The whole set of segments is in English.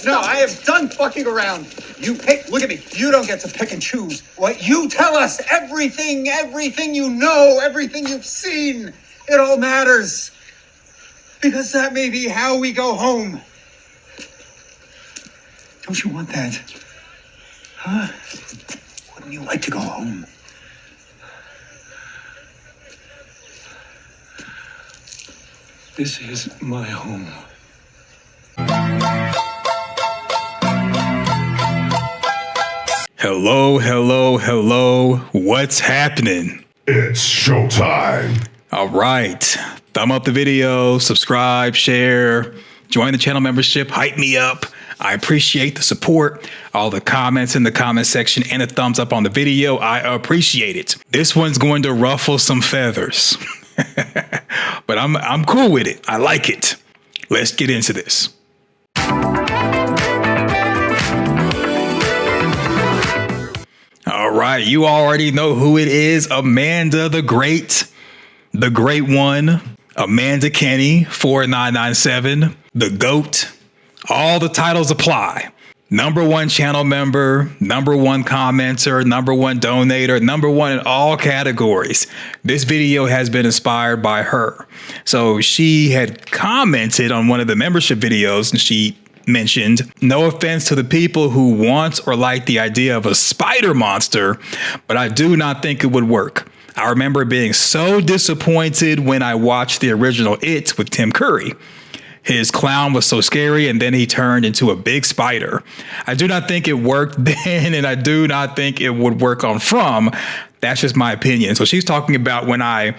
No, I have done fucking around. You pick, look at me. You don't get to pick and choose what you tell us. Everything you know, everything you've seen, it all matters. Because that may be how we go home. Don't you want that? Huh? Wouldn't you like to go home? This is my home. Hello. What's happening? It's showtime. All right. Thumb up the video, subscribe, share, join the channel membership, hype me up. I appreciate the support, all the comments in the comment section, and a thumbs up on the video. I appreciate it. This one's going to ruffle some feathers, but I'm cool with it. I like it. Let's get into this. All right, you already know who it is. Amanda the Great One, Amanda Kenny, 4997, the GOAT. All the titles apply. #1 channel member, #1 commenter, #1 donator, #1 in all categories. This video has been inspired by her. So she had commented on one of the membership videos and she mentioned, no offense to the people who want or like the idea of a spider monster, but I do not think it would work. I remember being so disappointed when I watched the original It with Tim Curry. His clown was so scary and then he turned into a big spider. I do not think it worked then and I do not think it would work on From. That's just my opinion. So she's talking about when I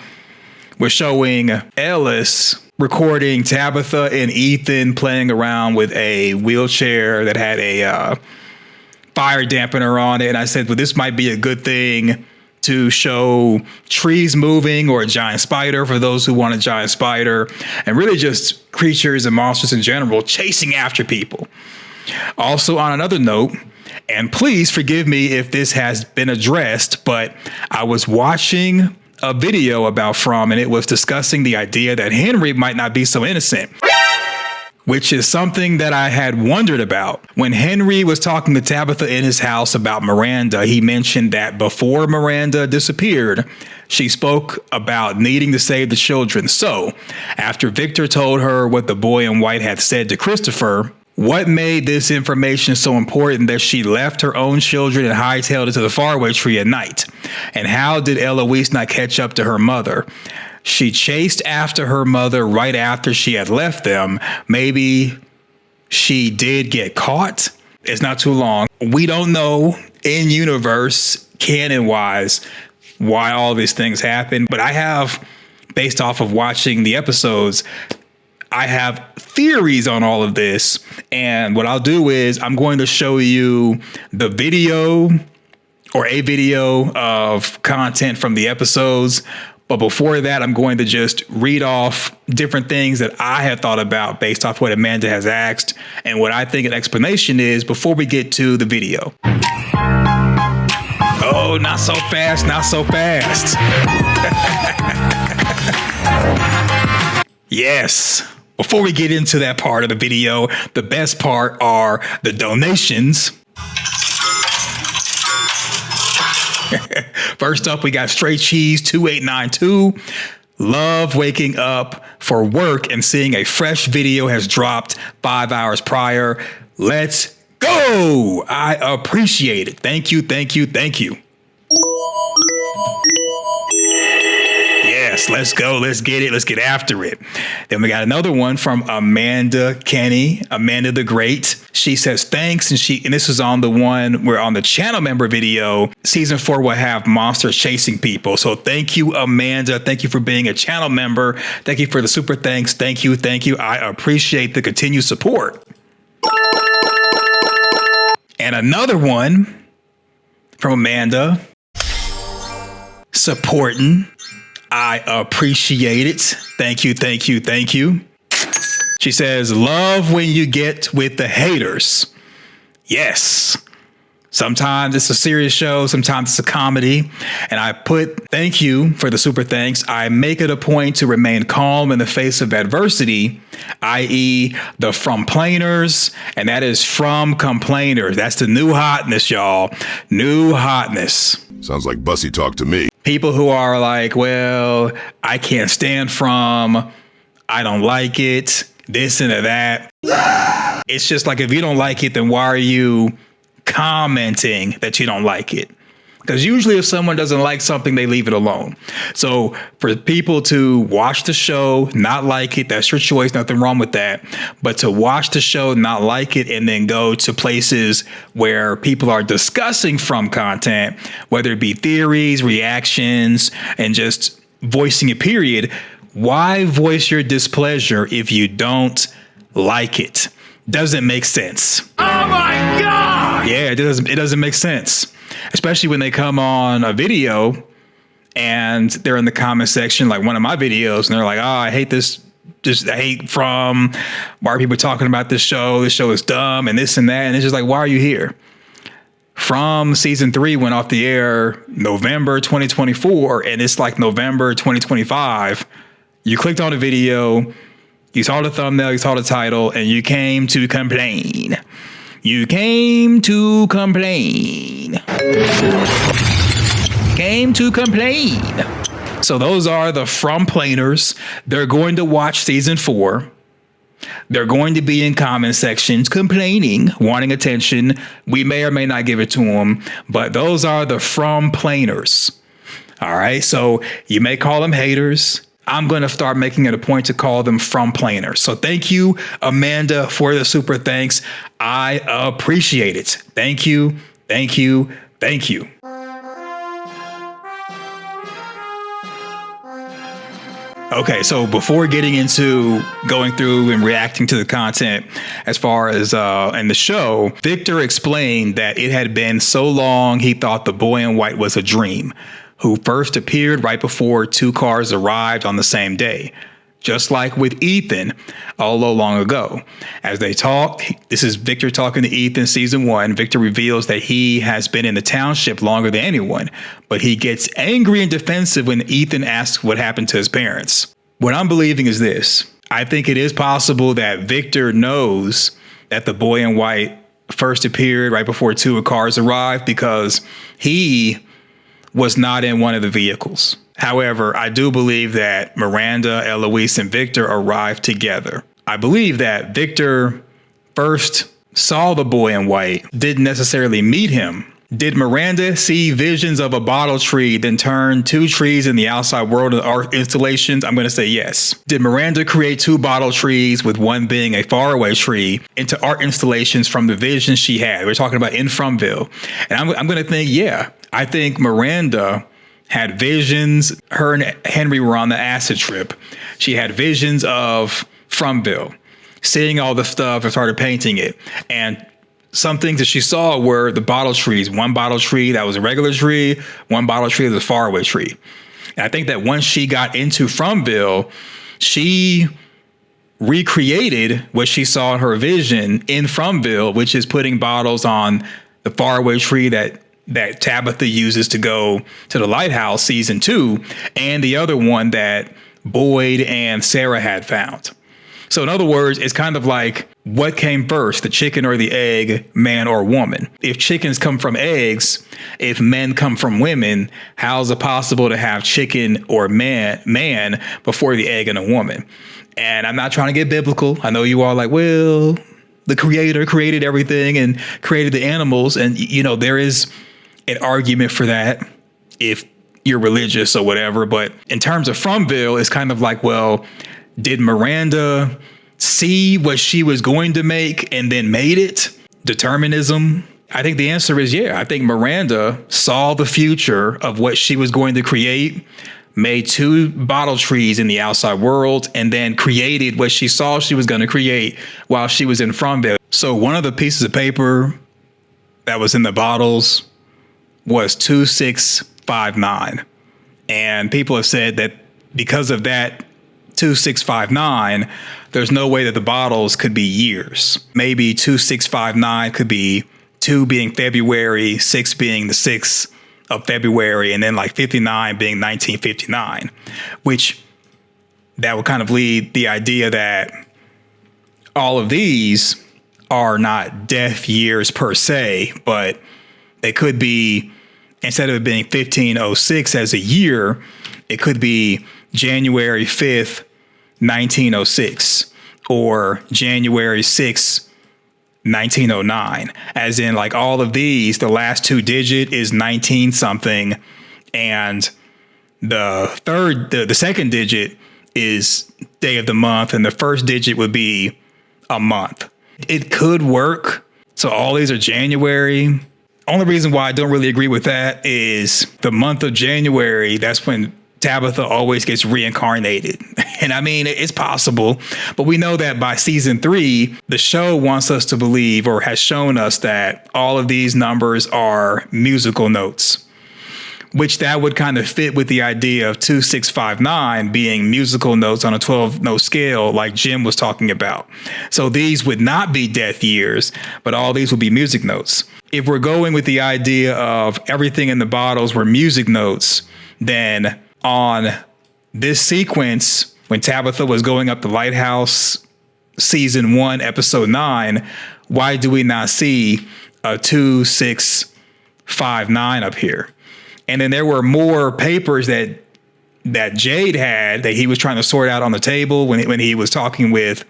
was showing Ellis recording Tabitha and Ethan playing around with a wheelchair that had a fire dampener on it. And I said, well, this might be a good thing to show trees moving or a giant spider for those who want a giant spider, and really just creatures and monsters in general chasing after people. Also, on another note, and please forgive me if this has been addressed, but I was watching a video about From and it was discussing the idea that Henry might not be so innocent, which is something that I had wondered about. When Henry was talking to Tabitha in his house about Miranda, he mentioned that before Miranda disappeared, she spoke about needing to save the children. So after Victor told her what the boy in white had said to Christopher, what made this information so important that she left her own children and hightailed it to the faraway tree at night? And how did Eloise not catch up to her mother? She chased after her mother right after she had left them. Maybe she did get caught. It's not too long. We don't know in universe, canon wise, why all these things happen. But I have, based off of watching the episodes, I have theories on all of this. And what I'll do is I'm going to show you the video or a video of content from the episodes. But before that, I'm going to just read off different things that I have thought about based off what Amanda has asked and what I think an explanation is before we get to the video. Oh, not so fast, not so fast. Yes. Before we get into that part of the video, the best part are the donations. First up, we got Straight Cheese 2892. Love waking up for work and seeing a fresh video has dropped 5 hours prior. Let's go. I appreciate it. Thank you. Yes, let's go. Let's get it. Let's get after it. Then we got another one from Amanda Kenny, Amanda the Great. She says thanks, and this is on the one where on the channel member video, season 4 will have monsters chasing people. So thank you, Amanda. Thank you for being a channel member. Thank you for the super thanks. Thank you. I appreciate the continued support. And another one from Amanda, supporting. I appreciate it. Thank you. She says, love when you get with the haters. Yes. Sometimes it's a serious show, sometimes it's a comedy. And I put thank you for the super thanks. I make it a point to remain calm in the face of adversity, i.e. the from planers, and that is from complainers. That's the new hotness, y'all. New hotness. Sounds like Bussy talk to me. People who are like, well, I can't stand from, I don't like it, this and that. It's just like, if you don't like it, then why are you commenting that you don't like it? Because usually if someone doesn't like something, they leave it alone. So for people to watch the show, not like it, that's your choice. Nothing wrong with that. But to watch the show, not like it, and then go to places where people are discussing from content, whether it be theories, reactions, and just voicing it, period. Why voice your displeasure if you don't like it? Doesn't make sense. Oh my God! Yeah, it doesn't make sense. Especially when they come on a video and they're in the comment section, like one of my videos, and they're like, oh, I hate this. Just hate from, why are people talking about this show? This show is dumb and this and that. And it's just like, why are you here? From season 3 went off the air November 2024, and it's like November 2025. You clicked on the video, you saw the thumbnail, you saw the title, and you came to complain. You came to complain. Came to complain. So those are the from planers. They're going to watch season 4. They're going to be in comment sections complaining, wanting attention. We may or may not give it to them, but those are the from planers. All right. So you may call them haters. I'm going to start making it a point to call them from planers. So thank you, Amanda, for the super thanks. I appreciate it. Thank you. Thank you. Thank you. Okay, so before getting into going through and reacting to the content as far as in the show, Victor explained that it had been so long he thought the boy in white was a dream, who first appeared right before 2 cars arrived on the same day. Just like with Ethan, although long ago. As they talk, this is Victor talking to Ethan, season 1. Victor reveals that he has been in the township longer than anyone, but he gets angry and defensive when Ethan asks what happened to his parents. What I'm believing is this. I think it is possible that Victor knows that the boy in white first appeared right before 2 cars arrived because he was not in one of the vehicles. However, I do believe that Miranda, Eloise, and Victor arrived together. I believe that Victor first saw the boy in white, didn't necessarily meet him. Did Miranda see visions of a bottle tree, then turn 2 trees in the outside world of art installations? I'm going to say yes. Did Miranda create 2 bottle trees, with one being a faraway tree, into art installations from the vision she had? We're talking about in Fromville. And I'm going to think, yeah. I think Miranda had visions. Her and Henry were on the acid trip. She had visions of Fromville, seeing all the stuff and started painting it. And some things that she saw were the bottle trees. One bottle tree that was a regular tree, one bottle tree that was a faraway tree. And I think that once she got into Fromville, she recreated what she saw in her vision in Fromville, which is putting bottles on the faraway tree that Tabitha uses to go to the lighthouse, season 2, and the other one that Boyd and Sarah had found. So in other words, it's kind of like, what came first, the chicken or the egg, man or woman? If chickens come from eggs, if men come from women, how is it possible to have chicken or man before the egg and a woman? And I'm not trying to get biblical. I know you all like, well, the creator created everything and created the animals. And, you know, there is an argument for that if you're religious or whatever. But in terms of Fromville, it's kind of like, well, did Miranda see what she was going to make and then made it? Determinism? I think the answer is yeah. I think Miranda saw the future of what she was going to create, made 2 bottle trees in the outside world, and then created what she saw she was going to create while she was in Fromville. So one of the pieces of paper that was in the bottles was 2659. And people have said that because of that 2659, there's no way that the bottles could be years. Maybe 2659 could be 2 being February, 6 being the 6th of February, and then like 59 being 1959, which that would kind of lead the idea that all of these are not death years per se, but they could be, instead of it being 1506 as a year, it could be January 5th, 1906, or January 6th, 1909, as in like all of these, the last 2 digit is 19 something, and the second digit is day of the month, and the first digit would be a month. It could work. So all these are January. Only reason why I don't really agree with that is the month of January, that's when Tabitha always gets reincarnated. And I mean, it's possible, but we know that by season 3, the show wants us to believe, or has shown us, that all of these numbers are musical notes, which that would kind of fit with the idea of 2659 being musical notes on a 12-note scale, like Jim was talking about. So these would not be death years, but all these would be music notes. If we're going with the idea of everything in the bottles were music notes, then on this sequence, when Tabitha was going up the lighthouse, season 1, episode 9, why do we not see a 2659 up here? And then there were more papers that Jade had that he was trying to sort out on the table when he was talking with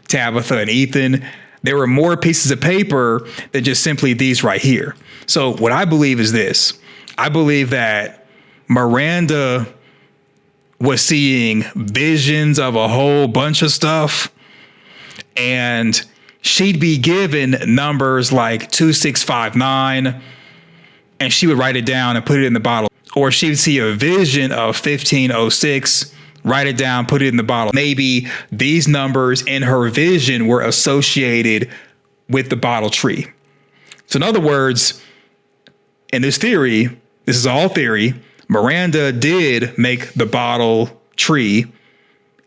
Tabitha and Ethan. There were more pieces of paper than just simply these right here. So what I believe is this. I believe that Miranda was seeing visions of a whole bunch of stuff, and she'd be given numbers like 2659, and she would write it down and put it in the bottle. Or she'd see a vision of 1506, write it down, put it in the bottle. Maybe these numbers in her vision were associated with the bottle tree. So in other words, in this theory, this is all theory, Miranda did make the bottle tree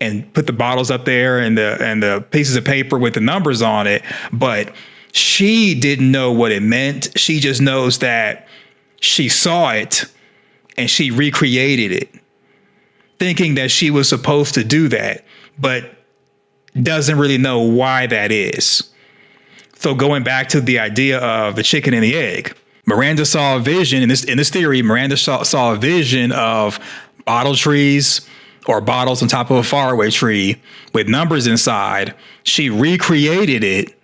and put the bottles up there and the pieces of paper with the numbers on it, but she didn't know what it meant. She just knows that she saw it and she recreated it, thinking that she was supposed to do that, but doesn't really know why that is. So going back to the idea of the chicken and the egg, Miranda saw a vision in this theory. Miranda saw a vision of bottle trees or bottles on top of a faraway tree with numbers inside. She recreated it,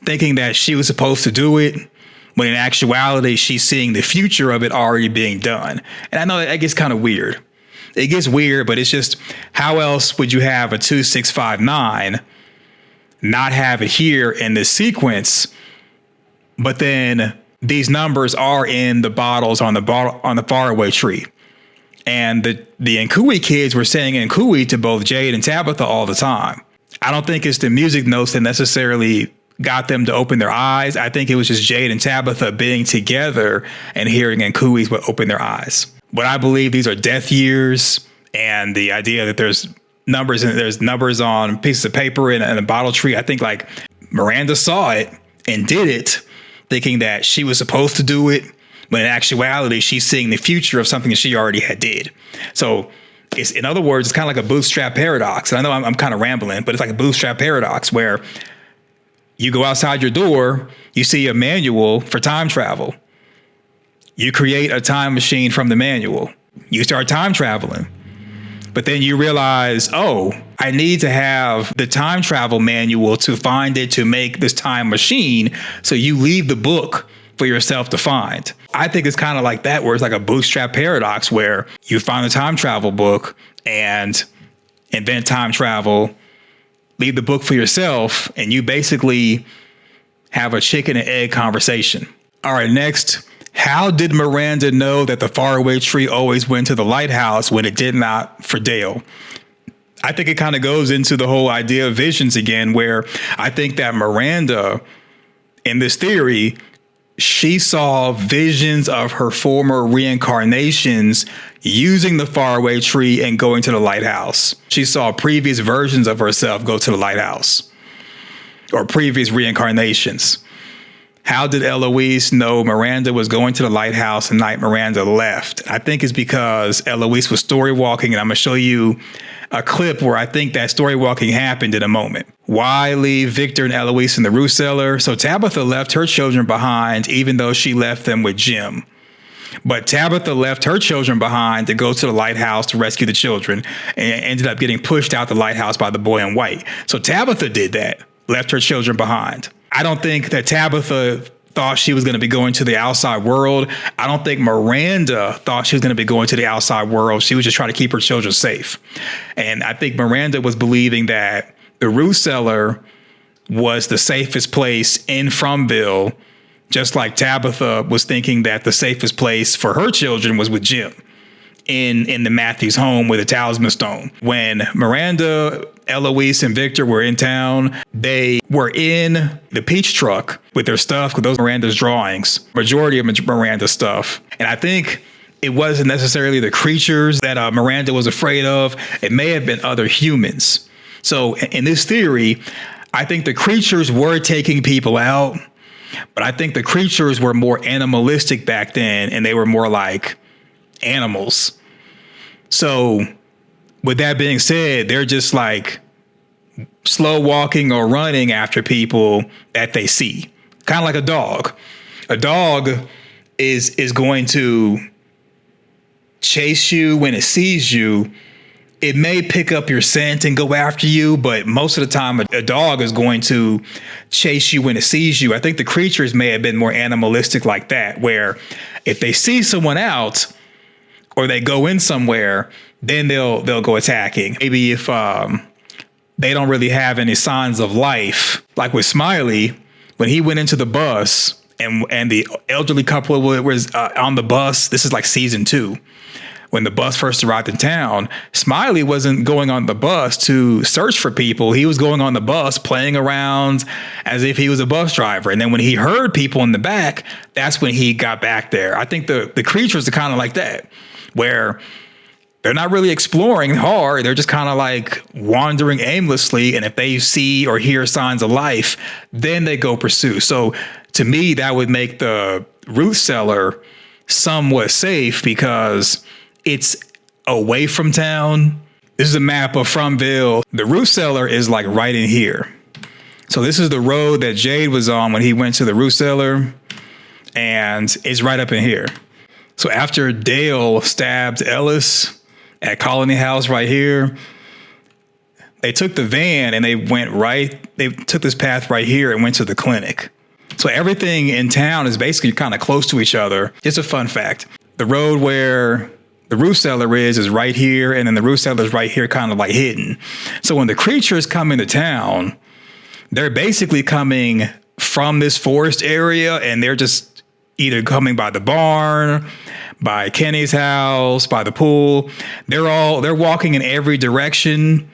thinking that she was supposed to do it, when in actuality, she's seeing the future of it already being done. And I know that gets kind of weird. It gets weird, but it's just, how else would you have a 2659, not have it here in this sequence, but then these numbers are in the bottles on the faraway tree? And the Nkui kids were saying Nkui to both Jade and Tabitha all the time. I don't think it's the music notes that necessarily got them to open their eyes. I think it was just Jade and Tabitha being together and hearing Nkui's would open their eyes. But I believe these are death years, and the idea that there's numbers on pieces of paper in a bottle tree. I think like Miranda saw it and did it, thinking that she was supposed to do it, when in actuality, she's seeing the future of something that she already had did. So it's, in other words, it's kind of like a bootstrap paradox. And I know I'm kind of rambling, but it's like a bootstrap paradox where you go outside your door, you see a manual for time travel. You create a time machine from the manual. You start time traveling. But then you realize, oh, I need to have the time travel manual to find it, to make this time machine. So you leave the book for yourself to find. I think it's kind of like that, where it's like a bootstrap paradox where you find the time travel book and invent time travel, leave the book for yourself, and you basically have a chicken and egg conversation. All right, next. How did Miranda know that the faraway tree always went to the lighthouse when it did not for Dale? I think it kind of goes into the whole idea of visions again, where I think that Miranda, in this theory, she saw visions of her former reincarnations using the faraway tree and going to the lighthouse. She saw previous versions of herself go to the lighthouse, or previous reincarnations. How did Eloise know Miranda was going to the lighthouse the night Miranda left? I think it's because Eloise was story walking, and I'm going to show you a clip where I think that story walking happened in a moment. Why leave Victor and Eloise in the root cellar? So Tabitha left her children behind, even though she left them with Jim. But Tabitha left her children behind to go to the lighthouse to rescue the children, and ended up getting pushed out the lighthouse by the boy in white. So Tabitha did that, left her children behind. I don't think that Tabitha thought she was going to be going to the outside world. I don't think Miranda thought she was going to be going to the outside world. She was just trying to keep her children safe. And I think Miranda was believing that the root cellar was the safest place in Fromville, just like Tabitha was thinking that the safest place for her children was with Jim in the Matthews home with a talisman stone. When Miranda, Eloise, and Victor were in town, they were in the peach truck with their stuff, with those Miranda's drawings, majority of Miranda's stuff. And I think it wasn't necessarily the creatures that Miranda was afraid of. It may have been other humans. So in this theory, I think the creatures were taking people out, but I think the creatures were more animalistic back then, and they were more like animals. So with that being said, they're just like slow walking or running after people that they see, kind of like a dog. A dog is going to chase you when it sees you. It may pick up your scent and go after you, but most of the time a dog is going to chase you when it sees you. I think the creatures may have been more animalistic like that, where if they see someone out or they go in somewhere, then they'll go attacking. Maybe if they don't really have any signs of life, like with Smiley, when he went into the bus and the elderly couple was on the bus. This is like season 2. When the bus first arrived in town, Smiley wasn't going on the bus to search for people. He was going on the bus playing around as if he was a bus driver. And then when he heard people in the back, that's when he got back there. I think the creatures are kind of like that, where they're not really exploring hard. They're just kind of like wandering aimlessly. And if they see or hear signs of life, then they go pursue. So to me, that would make the root cellar somewhat safe because it's away from town. This is a map of Fromville. The root cellar is like right in here. So this is the road that Jade was on when he went to the root cellar, and it's right up in here. So after Dale stabbed Ellis at Colony House right here, they took the van and they took this path right here and went to the clinic. So everything in town is basically kind of close to each other. It's a fun fact. The road where the root cellar is right here, and then the root cellar is right here, kind of like hidden. So when the creatures come into town, they're basically coming from this forest area, and they're just either coming by the barn, by Kenny's house, by the pool. They're walking in every direction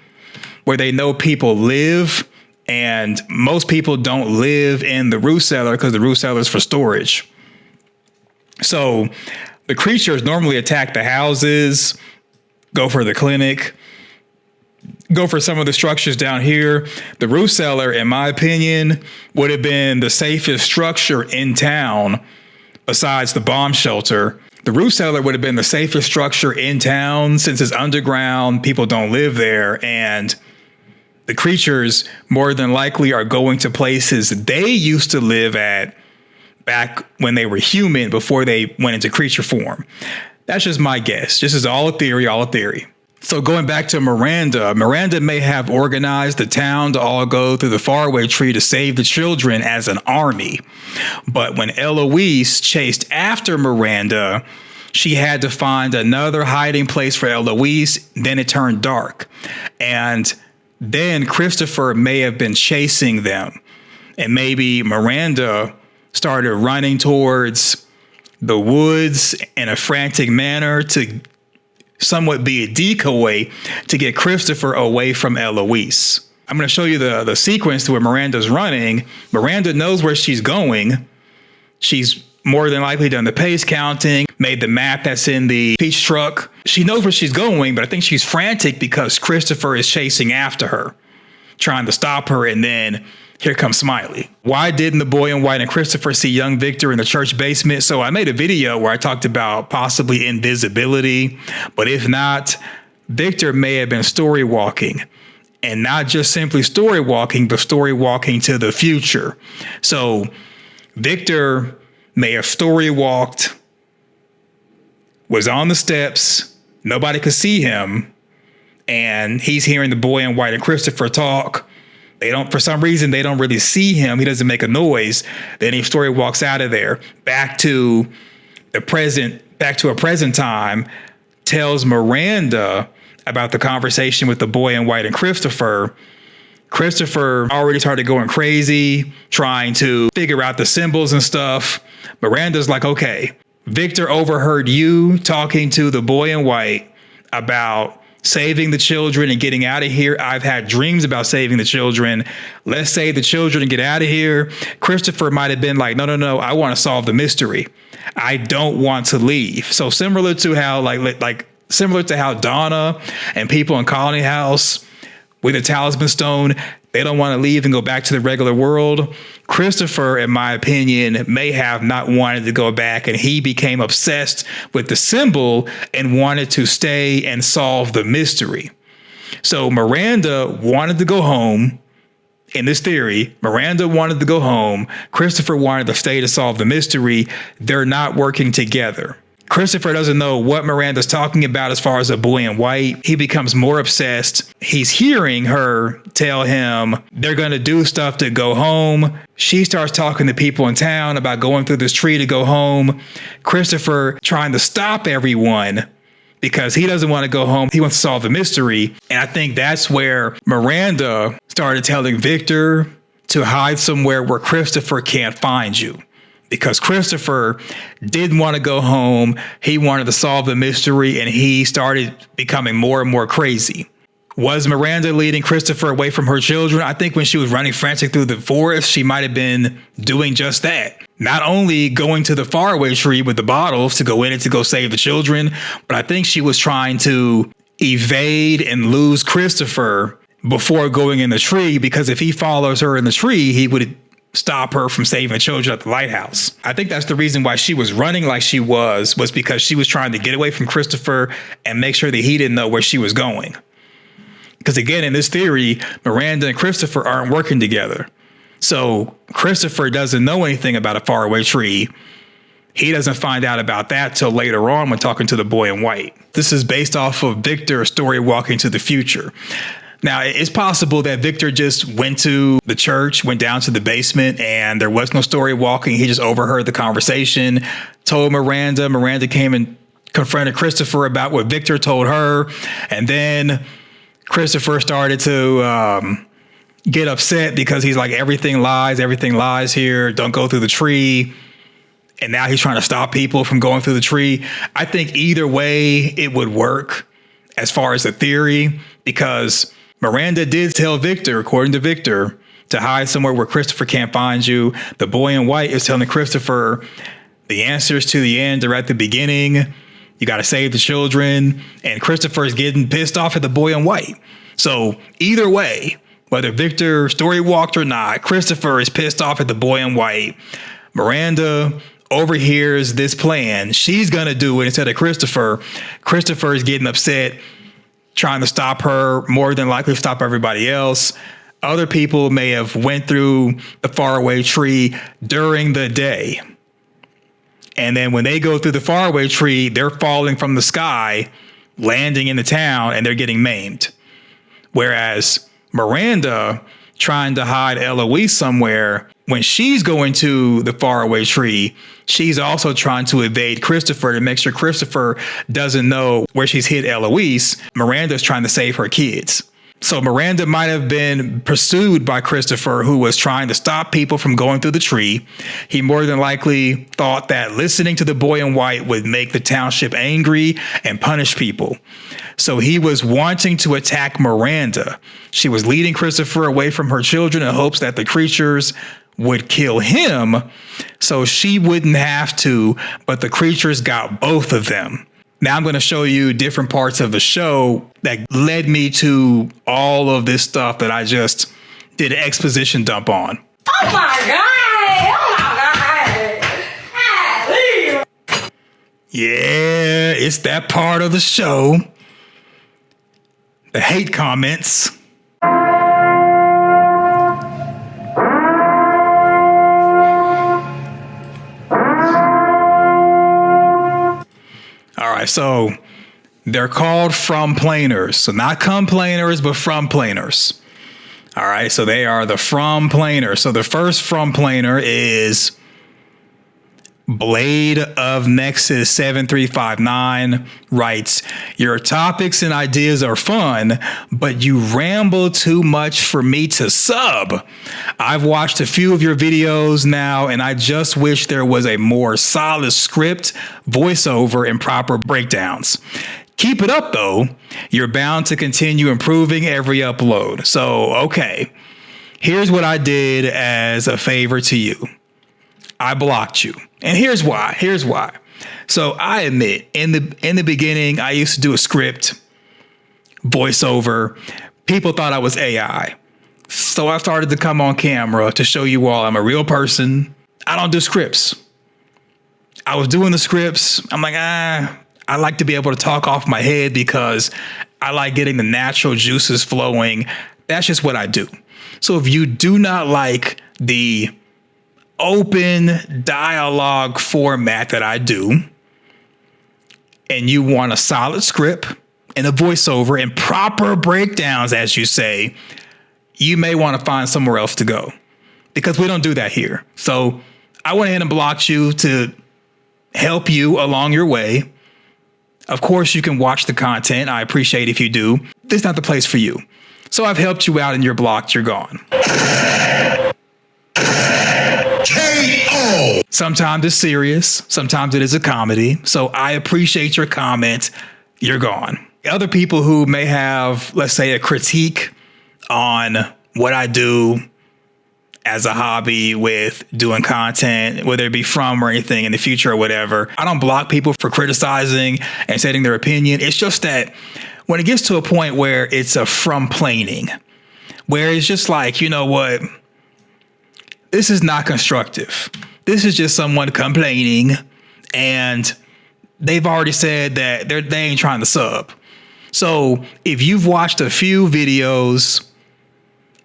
where they know people live, and most people don't live in the root cellar because the root cellar is for storage. So the creatures normally attack the houses, go for the clinic, go for some of the structures down here. The root cellar, in my opinion, would have been the safest structure in town besides the bomb shelter. The root cellar would have been the safest structure in town since it's underground, people don't live there, and the creatures more than likely are going to places they used to live at back when they were human before they went into creature form. That's just my guess. This is all a theory. So going back to Miranda may have organized the town to all go through the faraway tree to save the children as an army. But when Eloise chased after Miranda, she had to find another hiding place for Eloise. Then it turned dark. And then Christopher may have been chasing them. And maybe Miranda started running towards the woods in a frantic manner to somewhat be a decoy to get Christopher away from Eloise. I'm going to show you the sequence to where Miranda's running. Miranda knows where she's going. She's more than likely done the pace counting, made the map that's in the peach truck. She knows where she's going, but I think she's frantic because Christopher is chasing after her, trying to stop her, and then Here comes Smiley. Why didn't the boy in white and Christopher see young Victor in the church basement? So I made a video where I talked about possibly invisibility, but if not, Victor may have been story walking, and not just simply story walking, but story walking to the future. So Victor may have story walked, was on the steps, nobody could see him, and he's hearing the boy in white and Christopher talk. For some reason, they don't really see him. He doesn't make a noise. Then he story walks out of there back to a present time, tells Miranda about the conversation with the boy in white and Christopher. Christopher already started going crazy, trying to figure out the symbols and stuff. Miranda's like, okay, Victor overheard you talking to the boy in white about saving the children and getting out of here. I've had dreams about saving the children. Let's save the children and get out of here. Christopher might have been like, no, I want to solve the mystery. I don't want to leave. So similar to how Donna and people in Colony House with the Talisman Stone, they don't want to leave and go back to the regular world. Christopher, in my opinion, may have not wanted to go back, and he became obsessed with the symbol and wanted to stay and solve the mystery. So Miranda wanted to go home. In this theory, Miranda wanted to go home. Christopher wanted to stay to solve the mystery. They're not working together. Christopher doesn't know what Miranda's talking about as far as a boy in white. He becomes more obsessed. He's hearing her tell him they're going to do stuff to go home. She starts talking to people in town about going through this tree to go home. Christopher trying to stop everyone because he doesn't want to go home. He wants to solve the mystery. And I think that's where Miranda started telling Victor to hide somewhere where Christopher can't find you. Because Christopher didn't want to go home. He wanted to solve the mystery, and he started becoming more and more crazy. Was Miranda leading Christopher away from her children? I think when she was running frantic through the forest, she might have been doing just that. Not only going to the faraway tree with the bottles to go in it to go save the children, but I think she was trying to evade and lose Christopher before going in the tree, because if he follows her in the tree, he would stop her from saving the children at the lighthouse. I think that's the reason why she was running like she was because she was trying to get away from Christopher and make sure that he didn't know where she was going. Because again, in this theory, Miranda and Christopher aren't working together. So Christopher doesn't know anything about a faraway tree. He doesn't find out about that till later on when talking to the boy in white. This is based off of Victor's story walking to the future. Now, it's possible that Victor just went to the church, went down to the basement, and there was no story walking. He just overheard the conversation, told Miranda. Miranda came and confronted Christopher about what Victor told her. And then Christopher started to get upset because he's like, everything lies here. Don't go through the tree. And now he's trying to stop people from going through the tree. I think either way it would work as far as the theory, because Miranda did tell Victor, according to Victor, to hide somewhere where Christopher can't find you. The boy in white is telling Christopher the answers to the end are at the beginning. You got to save the children. And Christopher is getting pissed off at the boy in white. So either way, whether Victor story walked or not, Christopher is pissed off at the boy in white. Miranda overhears this plan. She's going to do it instead of Christopher. Christopher is getting upset, trying to stop her, more than likely stop everybody else. Other people may have went through the faraway tree during the day. And then when they go through the faraway tree, they're falling from the sky, landing in the town, and they're getting maimed. Whereas Miranda, trying to hide Eloise somewhere, when she's going to the faraway tree, she's also trying to evade Christopher to make sure Christopher doesn't know where she's hid Eloise. Miranda's trying to save her kids. So Miranda might have been pursued by Christopher, who was trying to stop people from going through the tree. He more than likely thought that listening to the boy in white would make the township angry and punish people. So he was wanting to attack Miranda. She was leading Christopher away from her children in hopes that the creatures would kill him so she wouldn't have to, but the creatures got both of them. Now I'm going to show you different parts of the show that led me to all of this stuff that I just did an exposition dump on. Oh my God! Oh my God! Yeah, it's that part of the show. The hate comments. All right, so they're called from-planers. So not complainers, but from-planers. All right, so they are the from-planers. So the first from-planer is Blade of Nexus 7359 writes, your topics and ideas are fun, but you ramble too much for me to sub. I've watched a few of your videos now, and I just wish there was a more solid script, voiceover, and proper breakdowns. Keep it up, though. You're bound to continue improving every upload. So, okay, here's what I did as a favor to you. I blocked you. And here's why. So I admit, in the beginning, I used to do a script, voiceover. People thought I was AI. So I started to come on camera to show you all I'm a real person. I don't do scripts. I was doing the scripts. I'm like, I like to be able to talk off my head because I like getting the natural juices flowing. That's just what I do. So if you do not like the open dialogue format that I do, and you want a solid script and a voiceover and proper breakdowns, as you say, you may want to find somewhere else to go because we don't do that here. So I went ahead and blocked you to help you along your way. Of course, you can watch the content. I appreciate if you do. This is not the place for you. So I've helped you out and you're blocked. You're gone. K.O. Sometimes it's serious. Sometimes it is a comedy. So I appreciate your comment. You're gone. Other people who may have, let's say, a critique on what I do as a hobby with doing content, whether it be from or anything in the future or whatever. I don't block people for criticizing and stating their opinion. It's just that when it gets to a point where it's a from-planing, where it's just like, you know what? This is not constructive. This is just someone complaining, and they've already said that they ain't trying to sub. So if you've watched a few videos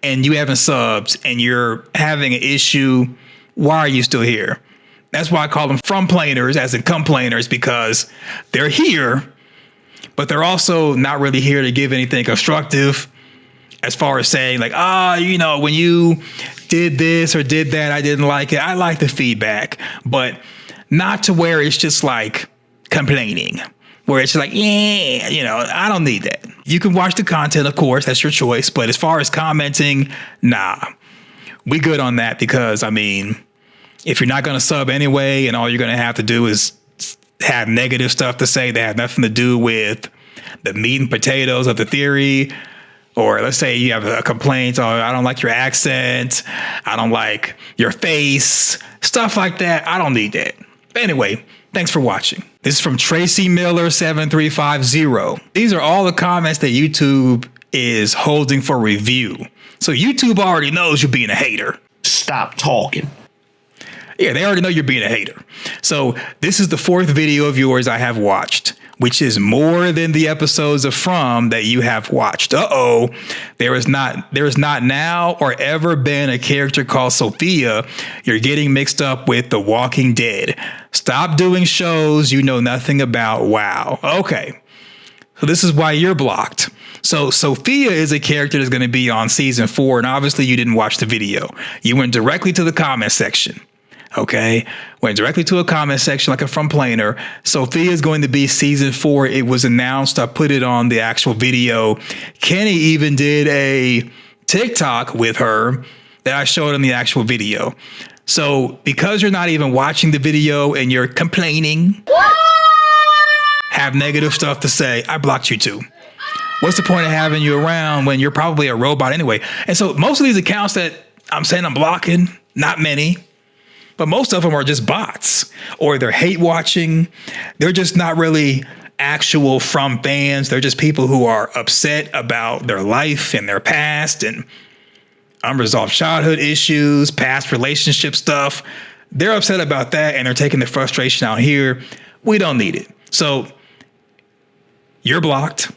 and you haven't subbed and you're having an issue, why are you still here? That's why I call them from-planers, as in complainers, because they're here, but they're also not really here to give anything constructive as far as saying like, when you did this or did that, I didn't like it. I like the feedback, but not to where it's just like complaining, where it's like, I don't need that. You can watch the content, of course, that's your choice. But as far as commenting, nah, we good on that because, if you're not going to sub anyway, and all you're going to have to do is have negative stuff to say that have nothing to do with the meat and potatoes of the theory, or let's say you have a complaint, I don't like your accent, I don't like your face, stuff like that. I don't need that. But anyway, thanks for watching. This is from Tracy Miller 7350. These are all the comments that YouTube is holding for review. So YouTube already knows you're being a hater. Stop talking. Yeah, they already know you're being a hater. So this is the fourth video of yours I have watched, which is more than the episodes of From that you have watched. There is not now or ever been a character called Sophia. You're getting mixed up with The Walking Dead. Stop doing shows you know nothing about. Wow. Okay. So this is why you're blocked. So Sophia is a character that's going to be on season 4. And obviously you didn't watch the video. You went directly to the comment section. Okay, went directly to a comment section like a from-planer. Sophia is going to be season 4. It was announced. I put it on the actual video. Kenny even did a TikTok with her that I showed in the actual video. So because you're not even watching the video and you're complaining, have negative stuff to say, I blocked you too. What's the point of having you around when you're probably a robot anyway? And so most of these accounts that I'm saying I'm blocking, not many, but most of them are just bots, or they're hate watching. They're just not really actual from fans. They're just people who are upset about their life and their past and unresolved childhood issues, past relationship stuff. They're upset about that and they're taking the frustration out here. We don't need it. So you're blocked.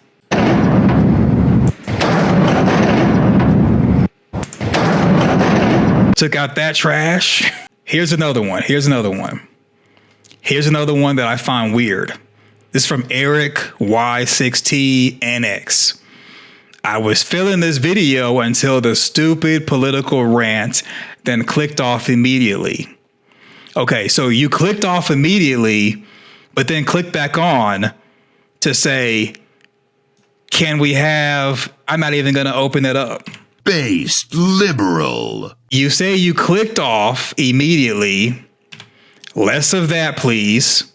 Took out that trash. Here's another one. Here's another one that I find weird. This is from Eric Y6TNX. I was filling this video until the stupid political rant, then clicked off immediately. Okay, so you clicked off immediately, but then clicked back on to say, can we have, I'm not even going to open it up. Based liberal. You say you clicked off immediately. Less of that, please.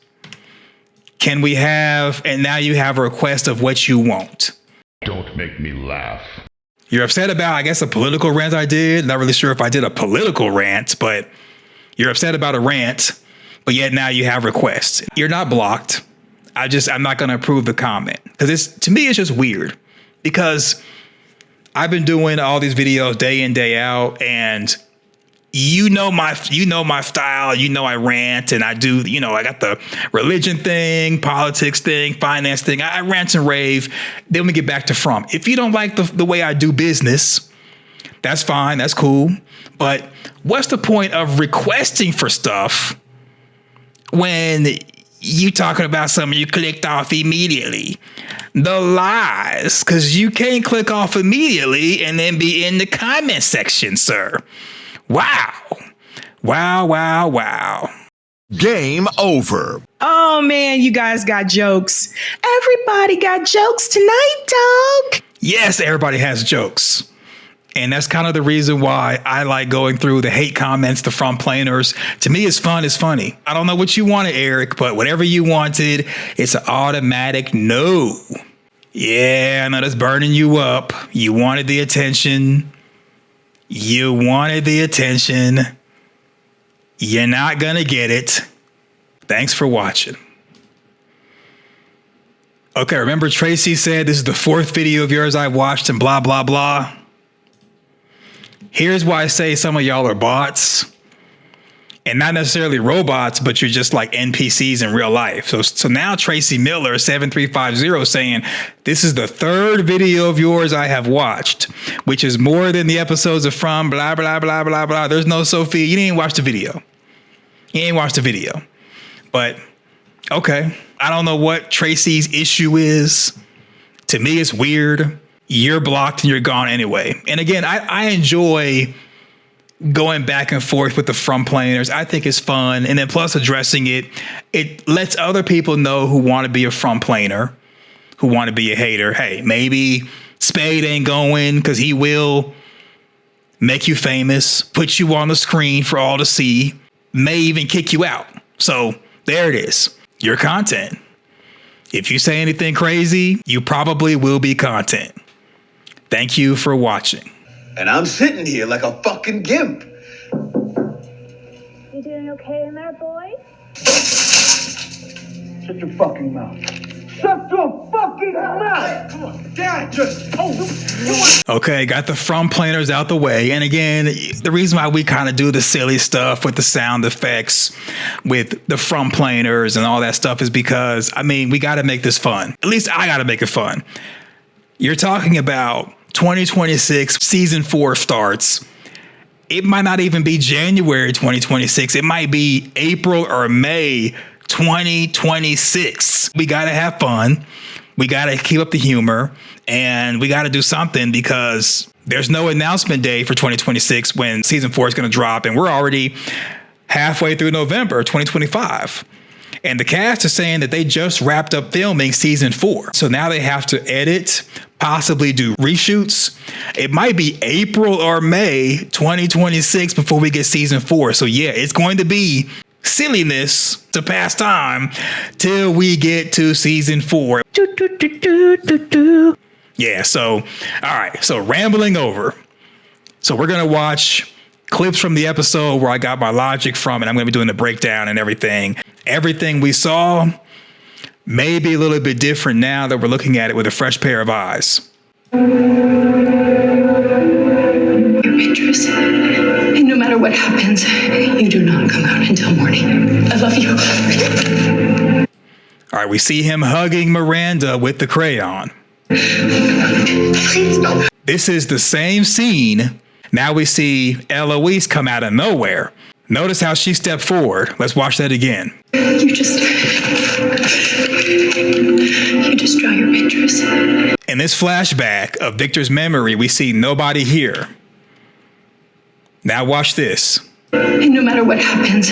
Can we have, and now you have a request of what you want. Don't make me laugh. You're upset about, I guess, a political rant I did. Not really sure if I did a political rant, but you're upset about a rant, but yet now you have requests. You're not blocked. I'm not going to approve the comment because to me, it's just weird because I've been doing all these videos day in, day out, and you know my style. You know I rant and I do, I got the religion thing, politics thing, finance thing. I rant and rave. Then we get back to from. If you don't like the way I do business, that's fine. That's cool. But what's the point of requesting for stuff when you talking about something you clicked off immediately? The lies, because you can't click off immediately and then be in the comment section, sir. Wow. Wow, wow, wow. Game over. Oh man, you guys got jokes. Everybody got jokes tonight, dog. Yes, everybody has jokes. And that's kind of the reason why I like going through the hate comments, the from planers. To me, it's fun. It's funny. I don't know what you wanted, Eric, but whatever you wanted, it's an automatic no. Yeah, I know that's burning you up. You wanted the attention. You wanted the attention. You're not going to get it. Thanks for watching. Okay, remember Tracy said this is the 4th video of yours I watched and blah, blah, blah. Here's why I say some of y'all are bots. And not necessarily robots, but you're just like NPCs in real life. So now Tracy Miller 7350 saying, this is the 3rd video of yours I have watched, which is more than the episodes of From, blah, blah, blah, blah, blah. There's no Sophia. You didn't watch the video. You ain't watched the video. But okay. I don't know what Tracy's issue is. To me, it's weird. You're blocked and you're gone anyway. And again, I enjoy going back and forth with the from planers. I think it's fun. And then plus addressing it, it lets other people know who want to be a from planer, who want to be a hater. Hey, maybe Spade ain't going because he will make you famous, put you on the screen for all to see, may even kick you out. So there it is. Your content. If you say anything crazy, you probably will be content. Thank you for watching. And I'm sitting here like a fucking gimp. You doing okay in there, boy? Shut your fucking mouth. Shut your fucking mouth! Come on, Dad, Okay, got the from planers out the way. And again, the reason why we kind of do the silly stuff with the sound effects, with the from planers and all that stuff is because, we got to make this fun. At least I got to make it fun. You're talking about 2026 season 4 starts. It might not even be January 2026. It might be April or May 2026. We got to have fun. We got to keep up the humor and we got to do something because there's no announcement day for 2026 when season 4 is going to drop. And we're already halfway through November 2025. And the cast is saying that they just wrapped up filming season 4. So now they have to edit, possibly do reshoots. It might be April or May 2026 before we get season 4. So yeah, it's going to be silliness to pass time till we get to season 4. Yeah, so, all right. So rambling over. So we're going to watch clips from the episode where I got my logic from, and I'm going to be doing the breakdown and everything. Everything we saw may be a little bit different now that we're looking at it with a fresh pair of eyes. You've been pictures. And no matter what happens, you do not come out until morning. I love you. All right, we see him hugging Miranda with the crayon. Please don't. This is the same scene. Now we see Eloise come out of nowhere. Notice how she stepped forward. Let's watch that again. You just draw your pictures. In this flashback of Victor's memory, we see nobody here. Now watch this. And no matter what happens,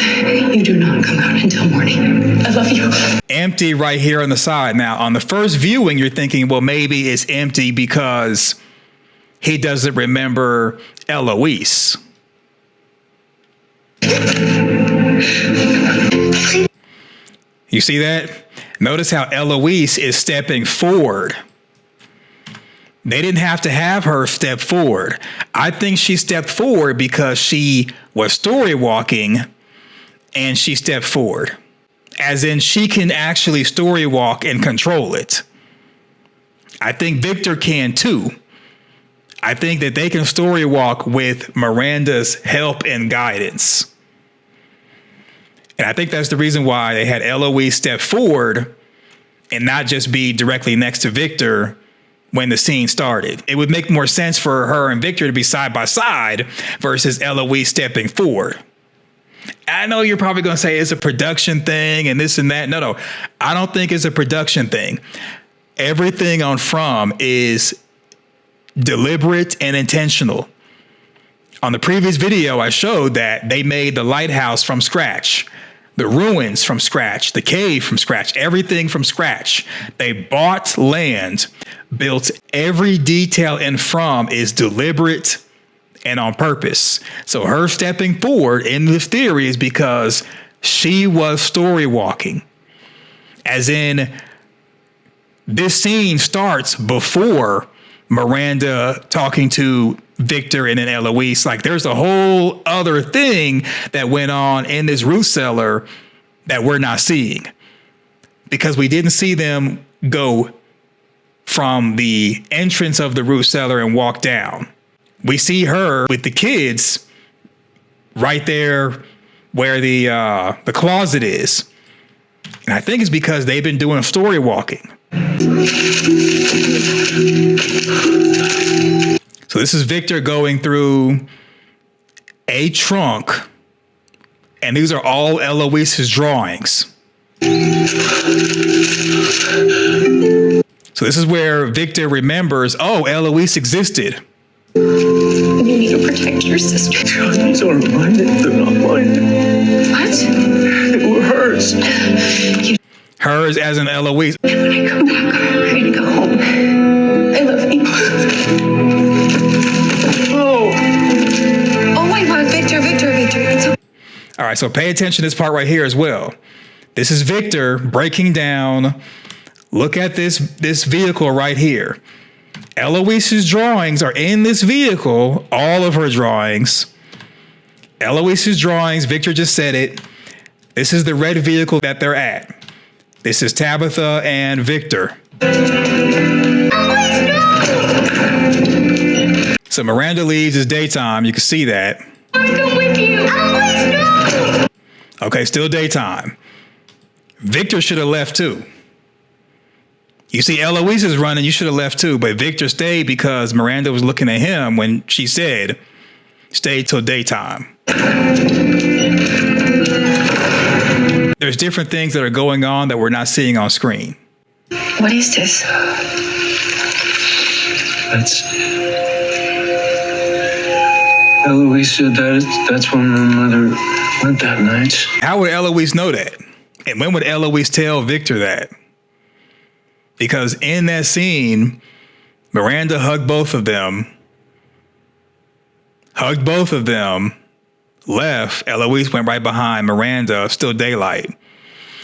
you do not come out until morning. I love you. Empty right here on the side. Now, on the first viewing, you're thinking, well, maybe it's empty because he doesn't remember Eloise. You see that? Notice how Eloise is stepping forward. They didn't have to have her step forward. I think she stepped forward because she was story walking and she stepped forward. As in, she can actually story walk and control it. I think Victor can too. I think that they can story walk with Miranda's help and guidance. And I think that's the reason why they had Eloise step forward and not just be directly next to Victor when the scene started. It would make more sense for her and Victor to be side by side versus Eloise stepping forward. I know you're probably going to say it's a production thing and this and that. No, I don't think it's a production thing. Everything on From is deliberate and intentional. On the previous video, I showed that they made the lighthouse from scratch, the ruins from scratch, the cave from scratch, everything from scratch. They bought land, built every detail in From is deliberate and on purpose. So her stepping forward in this theory is because she was story walking. As in, this scene starts before Miranda talking to Victor and then Eloise. Like, there's a whole other thing that went on in this root cellar that we're not seeing because we didn't see them go from the entrance of the root cellar and walk down. We see her with the kids right there where the closet is. And I think it's because they've been doing story walking. So this is Victor going through a trunk, and these are all Eloise's drawings. So this is where Victor remembers, oh, Eloise existed. You need to protect your sister. These aren't mine. They're not mine. What? They were hers. Hers as in Eloise. And when I come back, I'm ready to go home. I love you. Oh my God, Victor. It's okay. All right, so pay attention to this part right here as well. This is Victor breaking down. Look at this vehicle right here. Eloise's drawings are in this vehicle, all of her drawings. Eloise's drawings, Victor just said it. This is the red vehicle that they're at. This is Tabitha and Victor. So Miranda leaves, it's daytime, you can see that. I'm going with you. Okay, still daytime. Victor should have left too. You see Eloise is running, you should have left too, but Victor stayed because Miranda was looking at him when she said, stay till daytime. There's different things that are going on that we're not seeing on screen. What is this? That's Eloise said that's when my mother went that night. How would Eloise know that? And when would Eloise tell Victor that? Because in that scene, Miranda hugged both of them, left. Eloise went right behind Miranda, still daylight.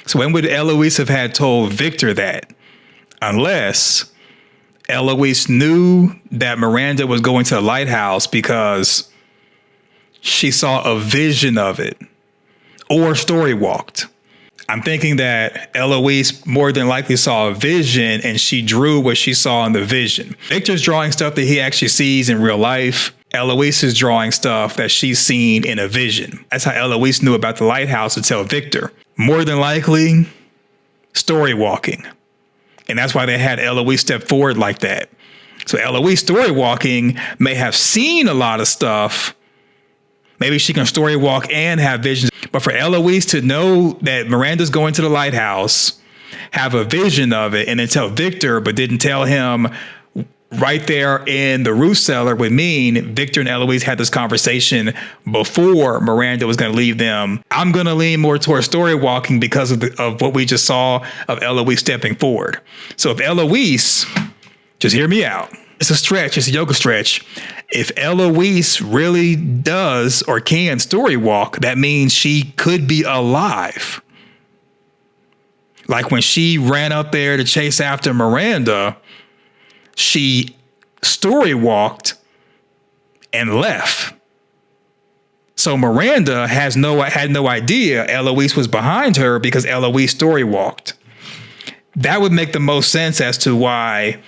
So when would Eloise have had told Victor that? Unless Eloise knew that Miranda was going to the lighthouse because she saw a vision of it or story walked. I'm thinking that Eloise more than likely saw a vision and she drew what she saw in the vision. Victor's drawing stuff that he actually sees in real life. Eloise is drawing stuff that she's seen in a vision. That's how Eloise knew about the lighthouse to tell Victor. More than likely, story walking. And that's why they had Eloise step forward like that. So Eloise story walking may have seen a lot of stuff. Maybe she can story walk and have visions. But for Eloise to know that Miranda's going to the lighthouse, have a vision of it, and then tell Victor, but didn't tell him right there in the root cellar would mean Victor and Eloise had this conversation before Miranda was going to leave them. I'm going to lean more towards story walking because of what we just saw of Eloise stepping forward. So if Eloise, just hear me out. It's a stretch. It's a yoga stretch. If Eloise really does or can story walk, that means she could be alive. Like when she ran up there to chase after Miranda, she story walked and left. So Miranda had no idea Eloise was behind her because Eloise story walked. That would make the most sense as to why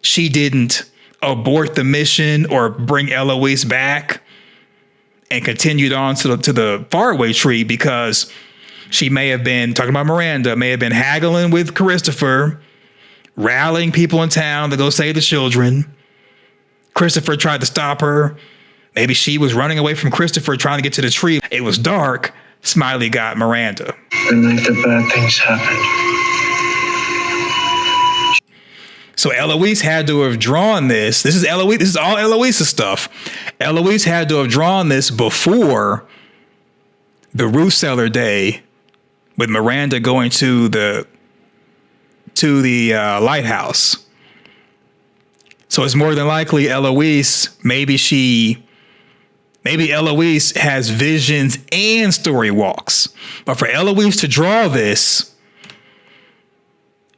she didn't abort the mission or bring Eloise back and continued on to the faraway tree, because she may have been talking about Miranda, may have been haggling with Christopher, rallying people in town to go save the children. Christopher tried to stop her. Maybe she was running away from Christopher trying to get to the tree. It was dark. Smiley got Miranda. The night the bad things happened. So Eloise had to have drawn this. This is Eloise. This is all Eloise's stuff. Eloise had to have drawn this before the root cellar day with Miranda going to the lighthouse. So it's more than likely Eloise, maybe Eloise has visions and story walks. But for Eloise to draw this,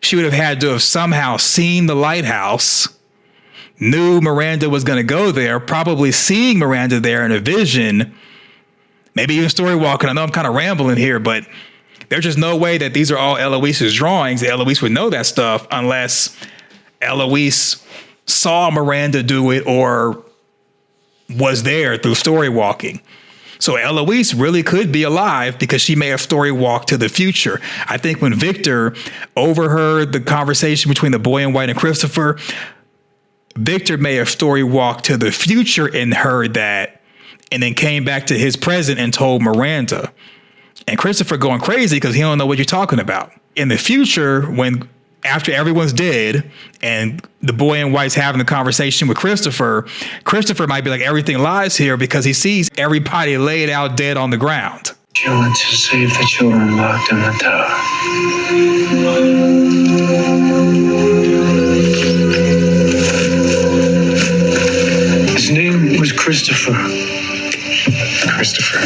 she would have had to have somehow seen the lighthouse, knew Miranda was going to go there, probably seeing Miranda there in a vision, maybe even story walking. I know I'm kind of rambling here, but there's just no way that these are all Eloise's drawings. Eloise would know that stuff unless Eloise saw Miranda do it or was there through story walking. So Eloise really could be alive because she may have story walked to the future. I think when Victor overheard the conversation between the boy in white and Christopher, Victor may have story walked to the future and heard that, and then came back to his present and told Miranda. And Christopher going crazy because he don't know what you're talking about. In the future, after everyone's dead and the boy in white's having the conversation with Christopher might be like, everything lies here, because he sees everybody laid out dead on the ground. She went to save the children locked in the tower. His name was Christopher. Christopher.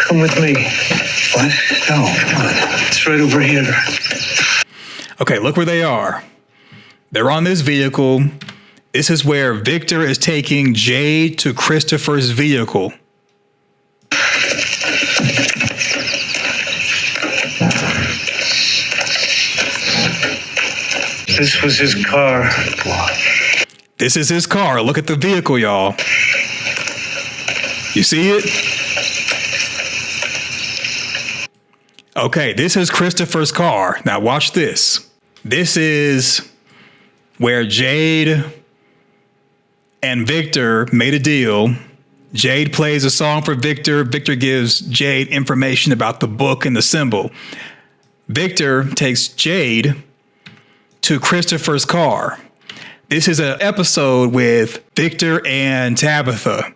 Come with me. What? No, come on. It's right over here. Okay, look where they are. They're on this vehicle. This is where Victor is taking Jade to Christopher's vehicle. This was his car. This is his car. Look at the vehicle, y'all. You see it? Okay, this is Christopher's car. Now watch this. This is where Jade and Victor made a deal. Jade plays a song for Victor. Victor gives Jade information about the book and the symbol. Victor takes Jade to Christopher's car. This is an episode with Victor and Tabitha.